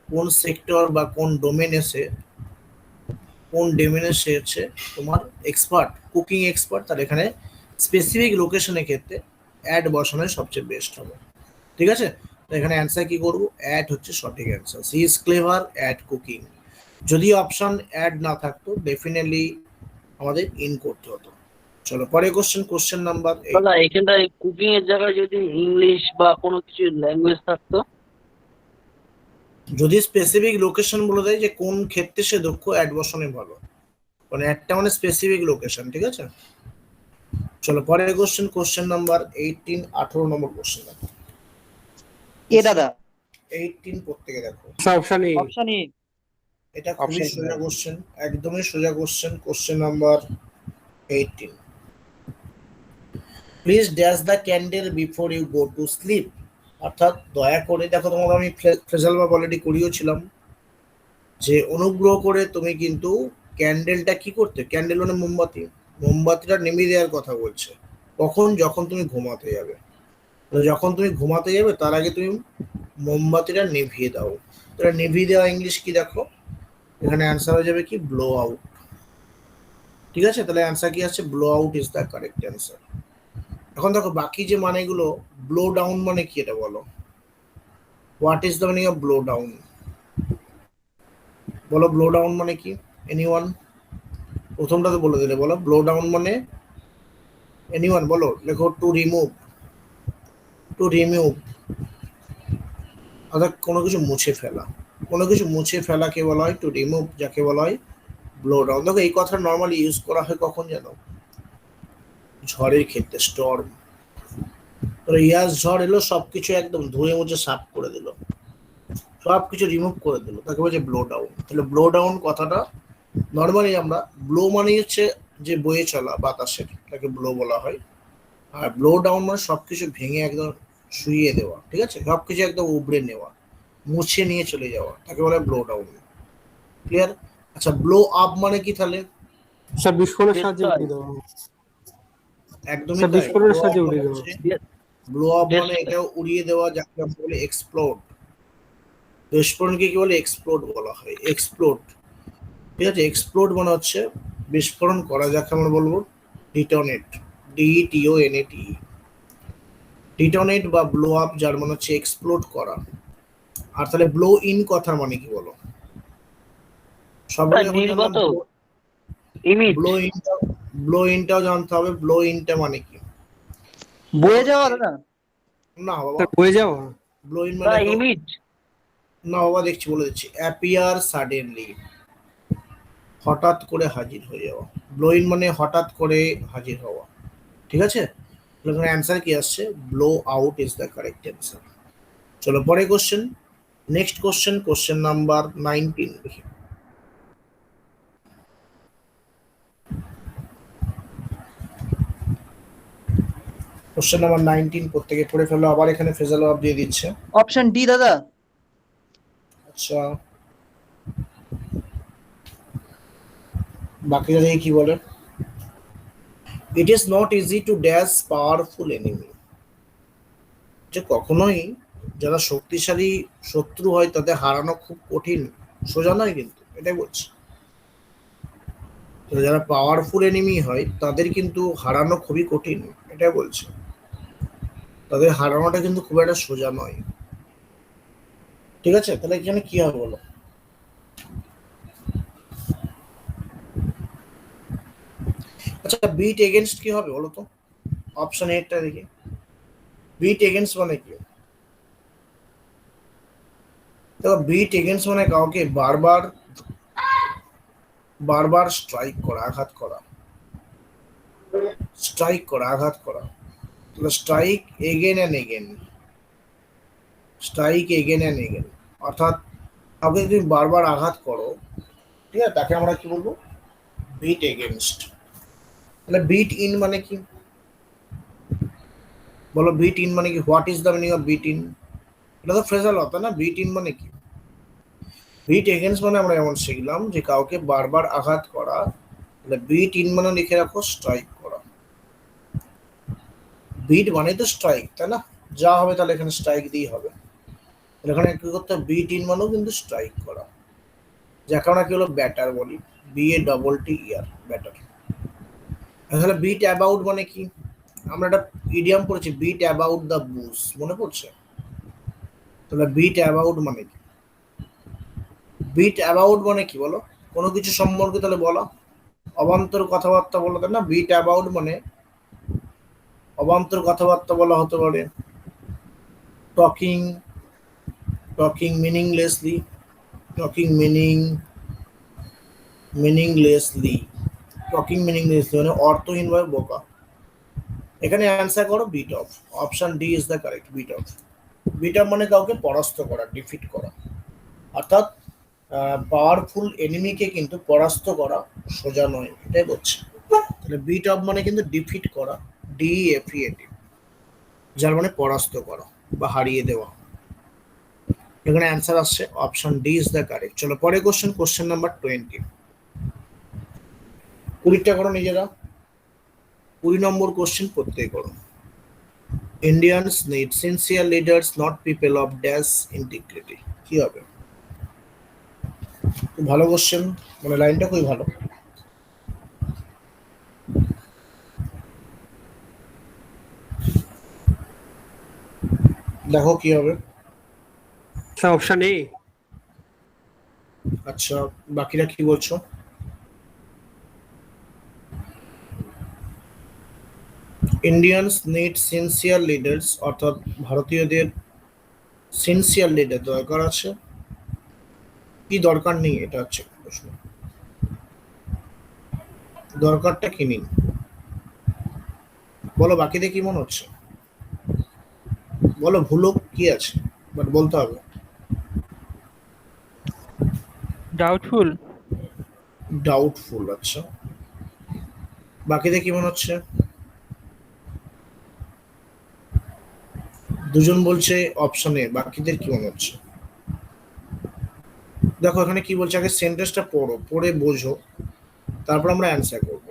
কোন সেক্টর বা কোন ডোমেনে সে হচ্ছে তোমার এক্সপার্ট কুকিং এক্সপার্ট তার এখানে স্পেসিফিক লোকেশনের ক্ষেত্রে অ্যাড বসানোই সবচেয়ে বেস্ট হবে ঠিক আছে তো এখানে অ্যান্সার কি করবো অ্যাড হচ্ছে সঠিক answer C is clever at cooking যদি অপশন অ্যাড না থাকতো ডেফিনেটলি আমাদের ইন করতে হতো চলো পরে কোশ্চেন নাম্বার দাদা এখানটায় কুকিং এর জায়গায় যদি ইংলিশ বা কোনো কিছু ল্যাঙ্গুয়েজ থাকতো যদি স্পেসিফিক লোকেশন বলে দেয় যে কোন ক্ষেত্রে সে দক্ষ অ্যাড বসানো ভালো মানে একটা মানে স্পেসিফিক লোকেশন ঠিক আছে চলো পরের কোশ্চেন নাম্বার 18 নম্বর কোশ্চেন দেখো এ দাদা 18 প্রত্যেকে দেখো sir option A option A এটা খুবই সোজা কোশ্চেন একদমই সোজা question number 18 please dash the candle before you go to sleep অর্থাৎ দয়া করে দেখো, তোমাকে আমি ফ্রেজাল ভার্ব অলরেডি করিয়েছিলাম যে অনুগ্রহ করে তুমি কিন্তু ক্যান্ডেলটা কি করতে, ক্যান্ডেল মানে মোমবাতি, মোমবাতিটা নিভিয়ে দেওয়ার কথা বলছে। কখন? যখন তুমি ঘুমাতে যাবে। তো যখন তুমি ঘুমাতে যাবে তার আগে তুমি মোমবাতিটা নিভিয়ে দাও। তো নিভিয়ে দেওয়া ইংলিশ কি দেখো, এখানে অ্যান্সার হয়ে যাবে কি ব্লো আউট। ঠিক আছে, তাহলে অ্যান্সার কি আসছে? Blow out is the correct answer. এখন দেখো বাকি যে মানেগুলো, ব্লো ডাউন মানে কি এটা বলো? What is the meaning of blow down? বলো ব্লো ডাউন মানে কি? এনিওয়ান? প্রথমটা তো বলে দিলে, বলো ব্লো ডাউন মানে। এনিওয়ান বলো, লেখো টু রিমুভ। টু রিমুভ অর্থাৎ কোনো কিছু মুছে ফেলা, কোনো কিছু মুছে ফেলাকে বলা হয় টু রিমুভ, যাকে বলা হয় ব্লো ডাউন। দেখো এই কথা নর্মালি ইউজ করা হয় কখন জানো? ঝড়ের ক্ষেত্রে, স্টর্ম। তো ইয়াস ঝড় এলো, সবকিছু একদম ধুয়ে মুছে সাফ করে দিল, সবকিছু রিমুভ করে দিল, তাকে বলছে ব্লো ডাউন। তাহলে ব্লো ডাউন কথাটা নর্মালি আমরা, ব্লো মানে হচ্ছে যে বয়ে চলা বাতাসের, তাকে ব্লো বলা হয়। আর ব্লো ডাউন মানে সবকিছু ভেঙে একদম শুইয়ে দেওয়া, ঠিক আছে, সবকিছু একদম উবড়ে নেওয়া, মুছে নিয়ে চলে যাওয়া, তাকে বলে ব্লো ডাউন। ক্লিয়ার? আচ্ছা, ব্লো আপ মানে কি তাহলে? স্যার বিস্ফোরণের সাহায্যে উঠিয়ে দেওয়া। একদমই স্যার তাই, বিস্ফোরণের সাহায্যে উঠিয়ে দেওয়া। ব্লো আপ মানে এটাও উড়িয়ে দেওয়া, যাকে আমরা বলি এক্সপ্লোড। বিস্ফোরণকে কি বলে? এক্সপ্লোড বলা হয়, এক্সপ্লোড। ঠিক আছে, এক্সপ্লোড মানে হচ্ছে বিস্ফোরণ করা, যাকে আমরা বলবো ডিটোনেট, DETONATE। ডিটোনেট বা ব্লো আপ যার মানে হচ্ছে এক্সপ্লোড করা। আর তাহলে ব্লো ইন কথার মানে কি বলো? সবাই নির্গত, ইমিট, ব্লো ইনটা, ব্লো ইনটাও জানতে হবে। ব্লো ইনটা মানে কি? বয়ে যাওয়া দাদা, না বাবা, স্যার বয়ে যাওয়া। ব্লো ইন বা মানে ইমিট, না বাবা, দেখছি বলে দিচ্ছি, অ্যাপিয়ার সাডেনলি, হঠাৎ করে হাজির হয়ে যাওয়া। ব্লো ইন মানে হঠাৎ করে হাজির হওয়া। ঠিক আছে, এখানে অ্যান্সার কি আসছে? Blow out is the correct answer. চলো পরে question, next question, question number 19 দেখি। কোশ্চেন নাম্বার 19 প্রত্যেকে পড়ে ফেলো, আবার এখানে ফ্রেজাল ভার্ব দিয়ে দিচ্ছে। অপশন ডি দাদা। আচ্ছা, বাকিরা দেখি কি বলে। It is not easy to dash powerful enemy, যে কখনোই যারা শক্তিশালী শত্রু হয় তাদের হারানো খুব কঠিন, সোজা নয় কিন্তু, এটাই বলছি। তো যারা পাওয়ারফুল এনিমি হয় তাদের কিন্তু হারানো খুবই কঠিন, এটাই বলছে। তাদের হারানোটা কিন্তু খুব একটা সোজা নয়। ঠিক আছে, তাহলে এখানে কি হবে বলো? আচ্ছা, বিট এগেনস্ট কি হবে বলো তো? অপশন এটা দেখি, বিট এগেনস্ট মানে কি? দেখো, বিট এগেনস্ট মানে কাউকে বারবার বারবার স্ট্রাইক করা, আঘাত করা, স্ট্রাইক করা, আঘাত করা। তাহলে strike again and again, strike again and again, অর্থাৎ কাউকে যদি বারবার আঘাত করো, ঠিক আছে, তাকে আমরা কি বলবো? Beat against. তাহলে বিট ইন মানে কি বলো? বিট ইন মানে কি? What is the meaning of beat in? এটা তো ফ্রেজাল হতো না। বিট ইন মানে কি? বিট এগেনস্ট মানে আমরা যেমন শিখলাম যে কাউকে বারবার আঘাত করা, তাহলে বিট ইন মানে লিখে রাখো স্ট্রাইক করা। বিট মানে তো স্ট্রাইক, তাই না? যা হবে তাহলে এখানে স্ট্রাইক দিয়ে হবে। তাহলে এখানে কি করতে হবে? বিট ইন মানেও কিন্তু স্ট্রাইক করা, যাকে আমরা কি হলো ব্যাটার বলি, BATTER, ব্যাটার। তাহলে বিট অ্যাবাউট মানে কি? আমরা একটা ইডিয়াম পড়েছি, বিট অ্যাবাউট দ্য বুশ, মনে পড়ছে? তাহলে বিট অ্যাবাউট মানে কি? বিট অ্যাবাউট মানে কি বলো? কোনো কিছু সম্পর্কে তাহলে বলা, অবান্তর কথাবার্তা বলা, তাই না? বিট অ্যাবাউট মানে অবান্তর কথাবার্তা বলা হতে পারে, talking, talking meaninglessly, talking meaninglessly, talking meaninglessly মানে অর্থহীনভাবে বোকা। এখানে অ্যান্সার করো beat off. Option D is the correct, beat off. Beat off মানে কাউকে পরাস্ত করা, ডিফিট করা। অর্থাৎ পাওয়ারফুল এনিমিকে কিন্তু পরাস্ত করা সোজা নয়, এটাই বলছে। তাহলে বিট অফ মানে কিন্তু ডিফিট করা, DEFEAT, যার মানে পরাস্ত করা। বা হারিয়ে দেওয়া। এখানে অ্যান্সার আসছে option D is the correct. চলো পরে কোশ্চেন নাম্বার 20। 20টা করো নিজেরা। 20 নম্বর কোশ্চেন প্রত্যেক করো। Indians need sincere leaders not people of dash integrity. কি হবে? খুব ভালো কোশ্চেন, মানে লাইনটা খুবই ভালো। দেখো কি হবে। স্যার অপশন এ। আচ্ছা, বাকিরা কি বলছো? ইন্ডিয়ানস নিড সিনসিয়ার লিডার্স, অর্থাৎ ভারতীয়দের সিনসিয়ার লিডার দরকার আছে, কি দরকার নেই এটা হচ্ছে প্রশ্ন। দরকারটা কি নেই বলো, বাকিদের কি মনে হচ্ছে বলো, ভুলো কি আছে, বাট বলতে হবে। ডাউটফুল। ডাউটফুল, আচ্ছা বাকিদের কি মনে হচ্ছে? দুজন বলছে অপশন এ, বাকিদের কি মনে হচ্ছে? দেখো এখানে কি বলছে, আগে সেন্টেন্সটা পড়ো, পড়ে বোঝো, তারপর আমরা অ্যান্সার করব।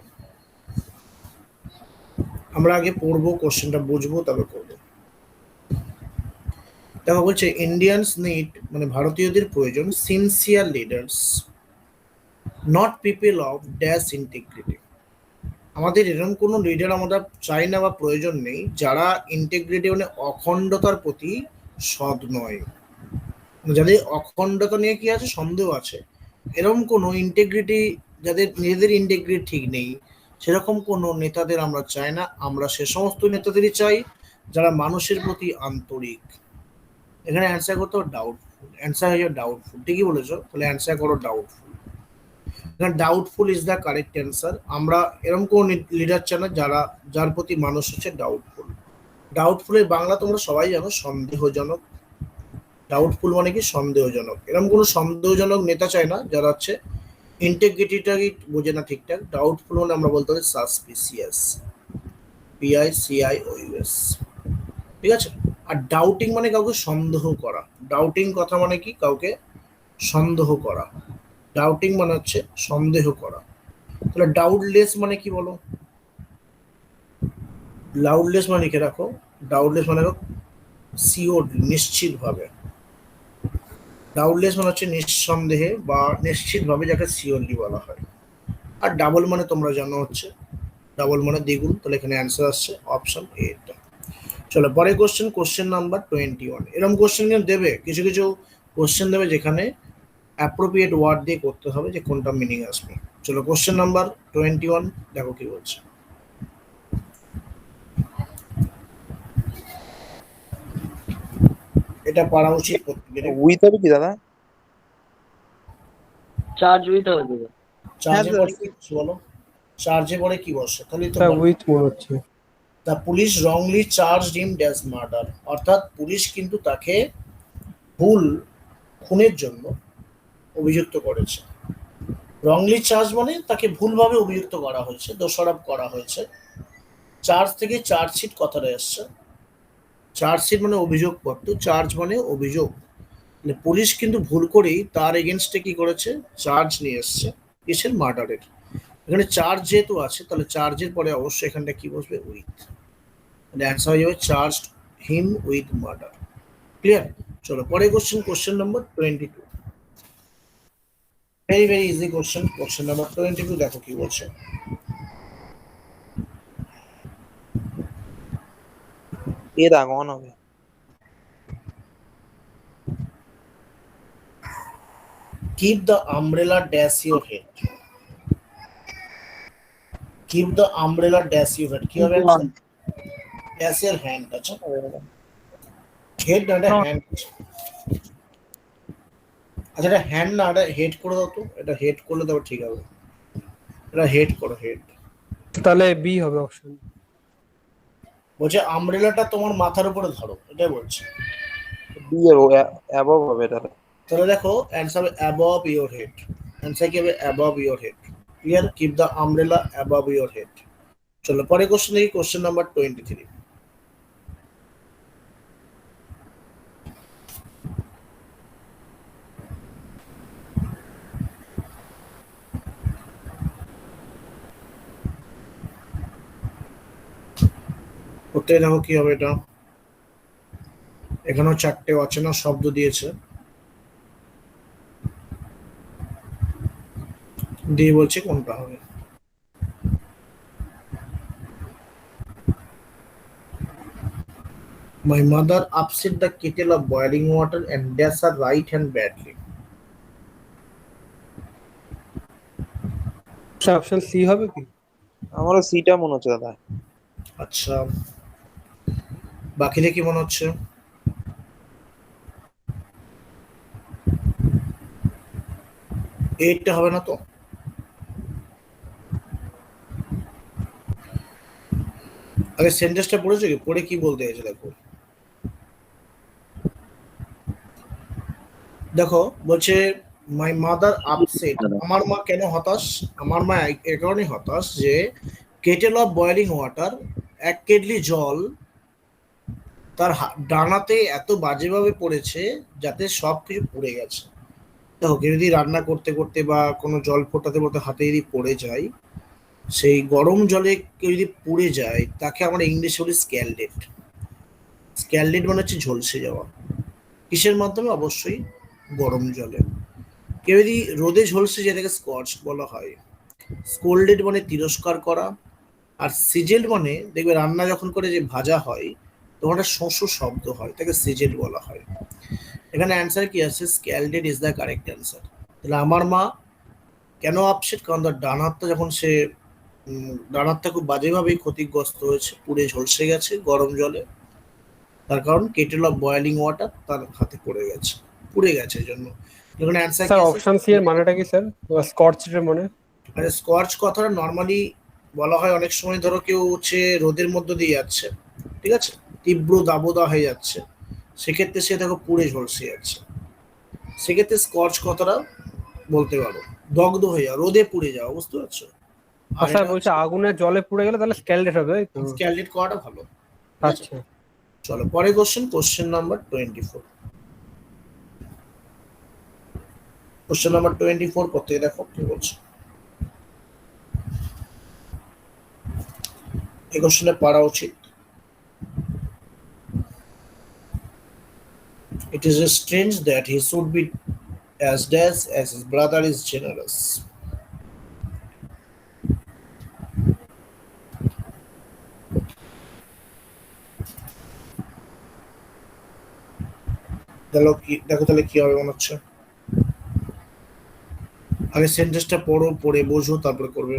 আমরা আগে পড়বো, কোশ্চেনটা বুঝবো, তারপর করবো। দেখো বলছে ইন্ডিয়ানস নিড, মানে ভারতীয়দের প্রয়োজন, sincere leaders not people of dash integrity. আমাদের এরকম কোনো লিডার আমরা চাই না বা প্রয়োজন নেই যারা ইন্টিগ্রিটি মানে অখণ্ডতার প্রতি সৎ নয়, যাদের অখণ্ডতা নিয়ে কি আছে, সন্দেহ আছে, এরকম কোনো ইন্টিগ্রিটি, যাদের নিজেদের ইন্টিগ্রিটি ঠিক নেই, সেরকম কোনো নেতাদের আমরা চাই না। আমরা সে সমস্ত নেতাদেরই চাই যারা মানুষের প্রতি আন্তরিক। এখানে অ্যান্সার করতে হবে ডাউটফুল, অ্যান্সার হয়ে যাবে ডাউটফুল। ঠিকই বলেছো, তাহলে অ্যান্সার করো ডাউটফুল। এখানে doubtful is the correct answer. আমরা এরকম কোনো লিডার চাই না যার প্রতি মানুষ হচ্ছে ডাউটফুল। ডাউটফুলের বাংলা তোমরা সবাই জানো, সন্দেহজনক। ডাউটফুল মানে কি, সন্দেহজনক। এরকম কোনো সন্দেহজনক নেতা চাই না যারা হচ্ছে ইন্টিগ্রিটিটাকে বোঝে না ঠিকঠাক। ডাউটফুল মানে আমরা বলতে পারি সাসপিসিয়াস, PICIOUS, ঠিক আছে। আর ডাউটিং মানে কাউকে সন্দেহ করা। ডাউটিং কথা মানে কি, কাউকে সন্দেহ করা। ডাউটিং মানে হচ্ছে সন্দেহ করা। তাহলে ডাউটলেস মানে কি বলো? লাউডলেস মানে লিখে রাখো, ডাউটলেস মানে সিওর, নিশ্চিতভাবে। ডাউটলেস মানে হচ্ছে নিঃসন্দেহে বা নিশ্চিতভাবে, যাকে সিওরলি বলা হয়। আর ডাবল মানে তোমরা জানো হচ্ছে, ডাবল মানে দ্বিগুণ। তাহলে এখানে অ্যান্সার আসছে অপশন এ। চলো পরে কোশ্চেন নাম্বার 21। এরকম কোশ্চেন কিন্তু দেবে, কিছু কিছু কোশ্চেন দেবে যেখানে অ্যাপ্রোপ্রিয়েট ওয়ার্ড দিয়ে করতে হবে, যে কোনটা মিনিং আসবে। চলো কোশ্চেন নাম্বার 21 দেখো কি বলছে। এটা পড়া উচিত প্রত্যেকের। উইথ হবে কি দাদা? চার্জ উইথ হবে দাদা। চার্জে পড়ে কি বলো? চার্জে পড়ে কি বসে? তাহলে তো স্যার উইথ মনে হচ্ছে। The police wrongly charged him dash murder, অর্থাৎ পুলিশ কিন্তু তাকে ভুল খুনের জন্য অভিযুক্ত করেছে। রংলি চার্জ মানে তাকে ভুলভাবে অভিযুক্ত করা হয়েছে, দোষারোপ করা হয়েছে। চার্জ থেকে চার্জশিট কথাটা এসছে। চার্জশিট মানে অভিযোগপত্র, চার্জ মানে অভিযোগ। পুলিশ কিন্তু ভুল করেই তার এগেনস্টে কি করেছে, চার্জ নিয়ে এসছে, কিসের? মার্ডারের। এখানে চার্জ যেহেতু আছে, তাহলে চার্জের পরে অবশ্যই এখানটা কি বসবে? উইথ। অ্যান্সার হয়ে যাবে charged him with murder. Clear? চলো পরে question number 22। Very very easy question number 22 দেখো কি বলছে। এ দাগ অন হবে। Keep the umbrella dash your head. Keep the umbrella dash your head. কি হবে? Dash your hand, আচ্ছা। হেড না, এটা হ্যান্ড। আচ্ছা এটা হ্যান্ড না, এটা হেড করে দাও তো। এটা হেড করলে তবে ঠিক হবে। এটা হেড করো, হেড। তাহলে বি হবে অপশন। বলছে আমব্রেলাটা তোমার মাথার উপরে ধরো, এটাই বলছে। বি এর অ্যাবভ হবে এটা। তাহলে দেখো অ্যান্সার হবে অ্যাবভ ইওর হেড। অ্যান্সার কি হবে? Above your head. Clear? Keep the umbrella above your head. চলো পরে কোশ্চেন নাম্বার 23। প্রত্যেকে দেখো কি হবে এটা, এখানেও 4টে অচেনা শব্দ দিয়েছে, দিয়ে বলছে কোনটা হবে। My mother upset the kettle of boiling water and dashed her right hand badly. Sir option C হবে কি? আমারও সিটা মনে হচ্ছে দাদা। আচ্ছা, বাকিদের কি মনে হচ্ছে? এইটটা হবে না তো? আগে সেন্টেন্সটা পড়েছো কি? পড়ে কি বলতে চাইছে দেখো। দেখো বলছে মাই মাদার আপসেট, আমার মা কেন হতাশ? আমার মা এ কারণে হতাশ যে kettle of boiling water, 1 kettle জল তার ডানাতে এত বাজেভাবে পড়েছে যাতে সব কিছু পুড়ে গেছে। দেখো কেউ যদি রান্না করতে করতে বা কোনো জল ফোটাতে ফোটাতে হাতে যদি পড়ে যায়, সেই গরম জলে কেউ যদি পুড়ে যায় তাকে আমরা ইংলিশে বলি স্ক্যালডেড। স্ক্যালডেড মানে হচ্ছে ঝলসে যাওয়া। কিসের মাধ্যমে? অবশ্যই গরম জলে। কেউ যদি রোদে ঝলসে যায় তাকে স্কচ বলা হয়। স্কোল্ডেড মানে তিরস্কার করা, আর সিজেল মানে দেখবে রান্না যখন করে যে ভাজা হয় তখন একটা শোঁ শব্দ হয়, তাকে সিজেল বলা হয়। এখানে অ্যান্সার কি আছে? স্ক্যালডেড ইজ দ্য কারেক্ট অ্যান্সার। তাহলে আমার মা কেন আপসেট? কারণ তার ডান হাতটা যখন সে ডান হাতটা খুব বাজেভাবেই ক্ষতিগ্রস্ত হয়েছে, পুড়ে ঝলসে গেছে গরম জলে, তার কারণ কেটেল অফ বয়েলিং ওয়াটার তার হাতে পড়ে গেছে, পুড়ে গেছে এই জন্য। এখানে অ্যান্সার কি স্যার আছে? অপশন সি এর মানেটা কি স্যার? স্কচড এর মানে? মানে স্কচ কথাটা নর্মালি বলা হয় অনেক সময়, ধরো কেউ হচ্ছে রোদের মধ্য দিয়ে যাচ্ছে, ঠিক আছে, তীব্র দাবদাহ হয়ে যাচ্ছে, সেক্ষেত্রে সে দেখো পুড়ে ঝলসে যাচ্ছে, সেক্ষেত্রে স্কচ কথাটা বলতে পারো। দগ্ধ হয়ে যাওয়া, রোদে পুড়ে যাওয়া, বুঝতে পারছো? আর স্যার বলছে আগুনের জলে পুড়ে গেলে তাহলে স্ক্যালডেড হবে, তাই তো? স্ক্যালডেড করাটা ভালো, ঠিক আছে? আচ্ছা চলো পরে কোশ্চেন নাম্বার 24। কোশ্চেন নাম্বার 24 প্রত্যেকে দেখো কি বলছে। এই কোশ্চেনে পারা উচিত। It is strange that he should be as dash as his brother is generous. দেখো তাহলে কি হবে মনে হচ্ছে। আগে সেন্টেন্সটা পড়ো, পড়ে বোঝো, তারপরে করবে।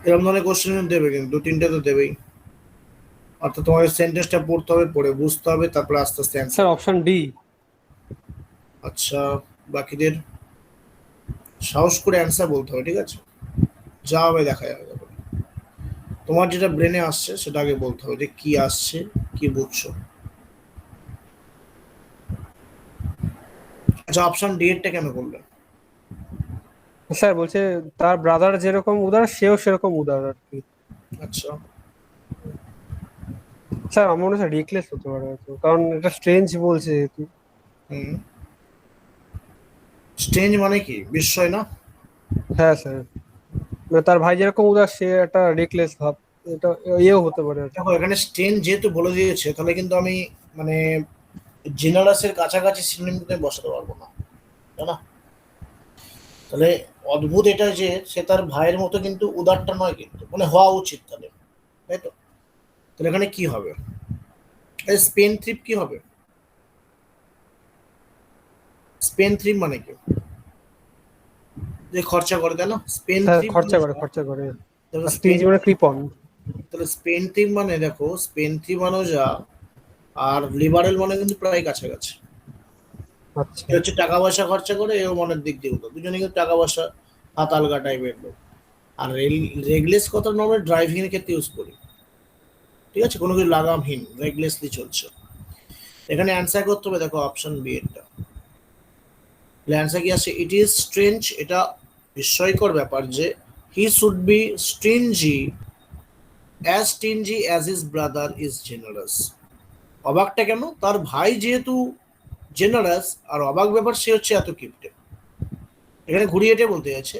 এরকম ধরনের কোশ্চেন দেবে, কিন্তু 2-3টে তো দেবেই। অর্থাৎ তোমাকে সেন্টেন্সটা পড়তে হবে, পড়ে বুঝতে হবে, তারপরে আস্তে আস্তে অ্যান্সার। Sir option D. আচ্ছা, বাকিদের সাহস করে অ্যান্সার বলতে হবে, ঠিক আছে? যা হবে দেখা যাবে। তোমার যেটা ব্রেনে আসছে সেটা আগে বলতে হবে, যে কি আসছে, কি বুঝছো। আচ্ছা, অপশন ডি এরটা কেন করলে? স্যার বলছে তার ব্রাদার যেরকম উদার সেও সেরকম উদার আর কি। আচ্ছা, স্যার আমার মনে হচ্ছে রিকলেস হতে পারে হয়তো, কারণ এটা স্ট্রেঞ্জ বলছে যেহেতু। হুম, স্ট্রেঞ্জ মানে কি? বিস্ময় না? হ্যাঁ স্যার, মানে তার ভাই যেরকম উদার সে একটা রিকলেস ভাব, এটা ইয়েও হতে পারে আর কি। দেখো এখানে স্ট্রেঞ্জ যেহেতু বলে দিয়েছে, তাহলে কিন্তু আমি মানে জেনারাসের কাছাকাছি সিনোনিমে বসাতে পারবো না, তাই না? তাহলে অদ্ভুত এটা যে সে তার ভাইয়ের মতো কিন্তু উদারটা নয়, কিন্তু মানে হওয়া উচিত তাহলে, তাই তো? তাহলে এখানে কি হবে? স্পেন ট্রিপ কি হবে? স্পেন ট্রিপ মানে কি? যে খরচা করে, তাই না? স্পেন স্যার ট্রিপ খরচা করে, খরচা করে। তাহলে স্টেজ মানে কৃপন। তাহলে স্পেন ট্রিপ মানে দেখো, স্পেন ট্রিপ মানে যা, আর লিবারেল মানে কিন্তু প্রায় কাছাকাছি। আচ্ছা এ হচ্ছে টাকা পয়সা খরচা করে, এও মনের দিক দিয়ে উঠো, দুজনে কিন্তু টাকা পয়সা হাত আলগা টাইপের লোক। আর রেগলেস কথা নর্মাল ড্রাইভিং এর ক্ষেত্রে ইউজ করি, ঠিক আছে? কোনো কিছু লাগামহীন, রেগলেসলি চলছে। এখানে অ্যান্সার করতে হবে, দেখো অপশন বি এরটা। অ্যান্সার কি আছে? ইট ইজ স্ট্রেঞ্জ, এটা বিস্ময়কর ব্যাপার যে he should be stingy as his brother is generous. অবাকটা কেন? তার ভাই যেহেতু জেনারাস, আর অবাক ব্যাপার সে হচ্ছে এত কিপ্টে। এখানে ঘুরিয়ে এটে বলতে যাচ্ছে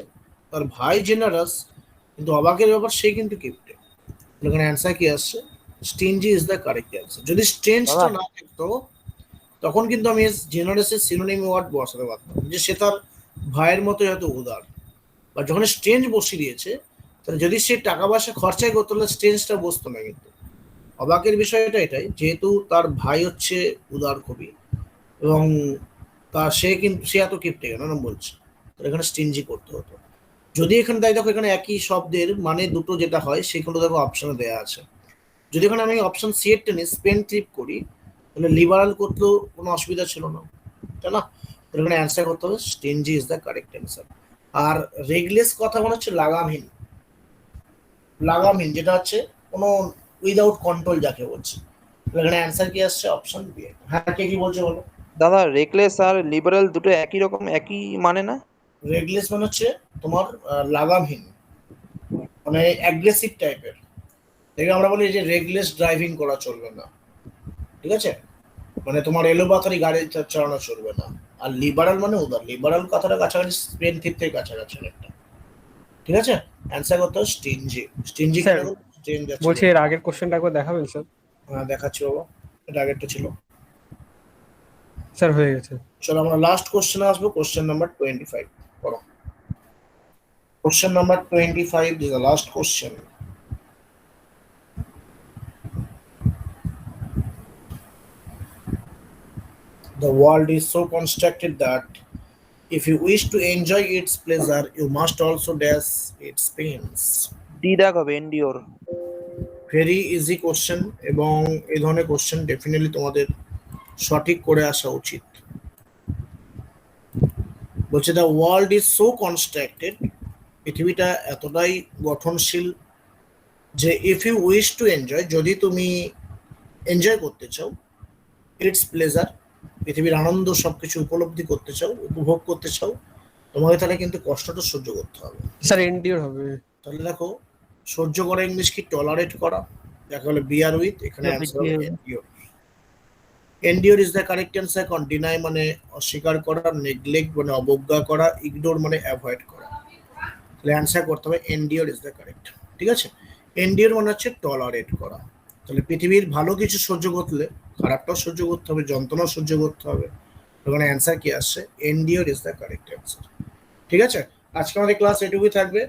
তার ভাই জেনারাস, কিন্তু অবাকের ব্যাপার সে কিন্তু কিপ্টে। এখানে অ্যান্সার কি আসছে? স্টিনজি ইজ দ্য কারেক্ট অ্যান্সার। যদি স্ট্রেঞ্জটা না থাকতো তখন কিন্তু আমি জেনারেসের সিনোনিম ওয়ার্ড বসাতে পারতাম, যে সে তার ভাইয়ের মতো হয়তো উদার। বা যখন স্ট্রেঞ্জ বসিয়ে দিয়েছে, তাহলে যদি সে টাকা পয়সা খরচাই করতো তাহলে স্ট্রেঞ্জটা বসতো না। কিন্তু অবাকের বিষয়টা এটাই, যেহেতু তার ভাই হচ্ছে উদার কবি এবং সে এত কিপ্টে কেন না বলছে, তো এখানে স্টিনজি করতে হতো। যদি এখানে তাই দেখো, এখানে একই শব্দের মানে দুটো যেটা হয় সেগুলো দেখো অপশনে দেওয়া আছে। যদি এখানে আমি অপশন সি এর টেনে স্পেন ট্রিপ করি, তাহলে লিবারাল করতেও কোনো অসুবিধা ছিল না, তাই না? এখানে অ্যান্সার করতে হবে stingy is the correct answer. আর রেগলেস কথা মনে হচ্ছে লাগামহীন, লাগামহীন যেটা হচ্ছে কোনো উইদাউট কন্ট্রোল যাকে বলছে। এখানে অ্যান্সার কি আসছে? Option B. হ্যাঁ, কে কি বলছে বলো? দাদা রেকলেস আর লিবারেল দুটো একই রকম, একই মানে না? রেগলেস মানে হচ্ছে তোমার লাগামহীন, মানে অ্যাগ্রেসিভ টাইপের। দেখে আমরা বলি যে রেগলেস ড্রাইভিং করা চলবে না, ঠিক আছে? মানে তোমার এলোপাথারি গাড়ি চালানো চলবে না। আর লিবারাল মানে উদার, লিবারাল কথাটা কাছাকাছি স্পেন থিপ থেকে কাছাকাছি একটা, ঠিক আছে? অ্যান্সার করতে হবে স্টিনজি। স্টিনজি স্যার, স্টিনজি বলছি এর আগের কোশ্চেনটা একবার দেখাবেন স্যার? হ্যাঁ দেখাচ্ছি বাবা, এটা আগেরটা ছিল। স্যার হয়ে গেছে। চলো আমরা লাস্ট কোশ্চেনে আসবো, কোশ্চেন নাম্বার 25 করো। Question number 25 is the last question. The world is so constructed that if you wish to enjoy its pleasure, you must also dash its pains. D দাগ হবে, এন্ডিওর। ভেরি ইজি কোশ্চেন, এবং এই ধরনের question definitely তোমাদের সঠিক করে আসা উচিত। বলছে the world is so constructed, পৃথিবীটা এতটাই গঠনশীল যে if you wish to enjoy, যদি তুমি এনজয় করতে চাও, ইটস প্লেজার, পৃথিবীর আনন্দ সবকিছু উপলব্ধি করতে চাও, উপভোগ করতে চাও, তোমাকে তাহলে কিন্তু কষ্টটা সহ্য করতে হবে। স্যার এনডিওর হবে। তাহলে দেখো, সহ্য করা ইংলিশ কি? টলারেট করা, যাকে বলে বিয়ার উইথ। এখানে অ্যান্সার হবে endure. Endure is the correct answer. কারণ ডিনাই মানে অস্বীকার করা, নেগলেক্ট মানে অবজ্ঞা করা, ইগনোর মানে অ্যাভয়েড করা। তাহলে অ্যান্সার করতে হবে এন্ডিওর ইজ দ্য কারেক্ট, ঠিক আছে? এন্ডিওর মানে হচ্ছে টলারেট করা। তাহলে পৃথিবীর ভালো কিছু সহ্য করলে খারাপটাও সহ্য করতে হবে, যন্ত্রণাও সহ্য করতে হবে। ওখানে অ্যান্সার কি আসছে? Endure is the correct answer, ঠিক আছে? আজকে আমাদের ক্লাস এটুকুই থাকবে।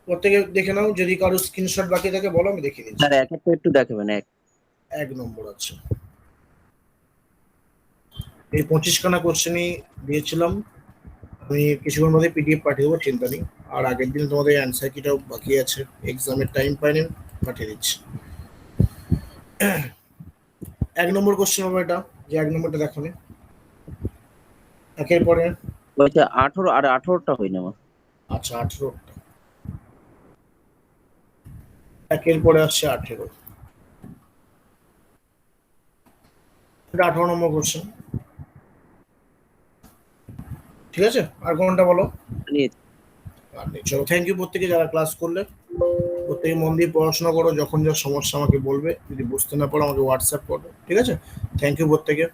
প্রত্যেকে দেখে নাও, যদি কারো স্ক্রিনশট বাকি থাকে বলো, আমি দেখিয়ে দিচ্ছি। স্যার এক একটা একটু দেখাবেন। এক নম্বর আছে, এই 25খানা কোশ্চেনই দিয়েছিলাম আমি, কিছুক্ষণ মধ্যে পিডিএফ পাঠিয়ে দেবো, চিন্তা নেই। আর আগের দিন তোমাদের অ্যান্সার কিটাও বাকি আছে, এক্সামের টাইম পাইনি, পাঠিয়ে দিচ্ছি। 1 নম্বর কোশ্চেন হবে এটা, যে 1 নম্বরটা দেখো নি। একের পরে বলছে 18 আর 18টা হয়নি আমার। আচ্ছা 18টা, একের পরে আসছে 18। এটা 18 নম্বর কোশ্চেন, ঠিক আছে? আর কোনটা বলো? নিয়েছি। আর নেই। চলো, থ্যাংক ইউ প্রত্যেকে যারা ক্লাস করলে। প্রত্যেকে মন দিয়ে পড়াশোনা করো, যখন যা সমস্যা আমাকে বলবে, যদি বুঝতে না পারো আমাকে হোয়াটসঅ্যাপ করবে, ঠিক আছে? থ্যাংক ইউ প্রত্যেকে।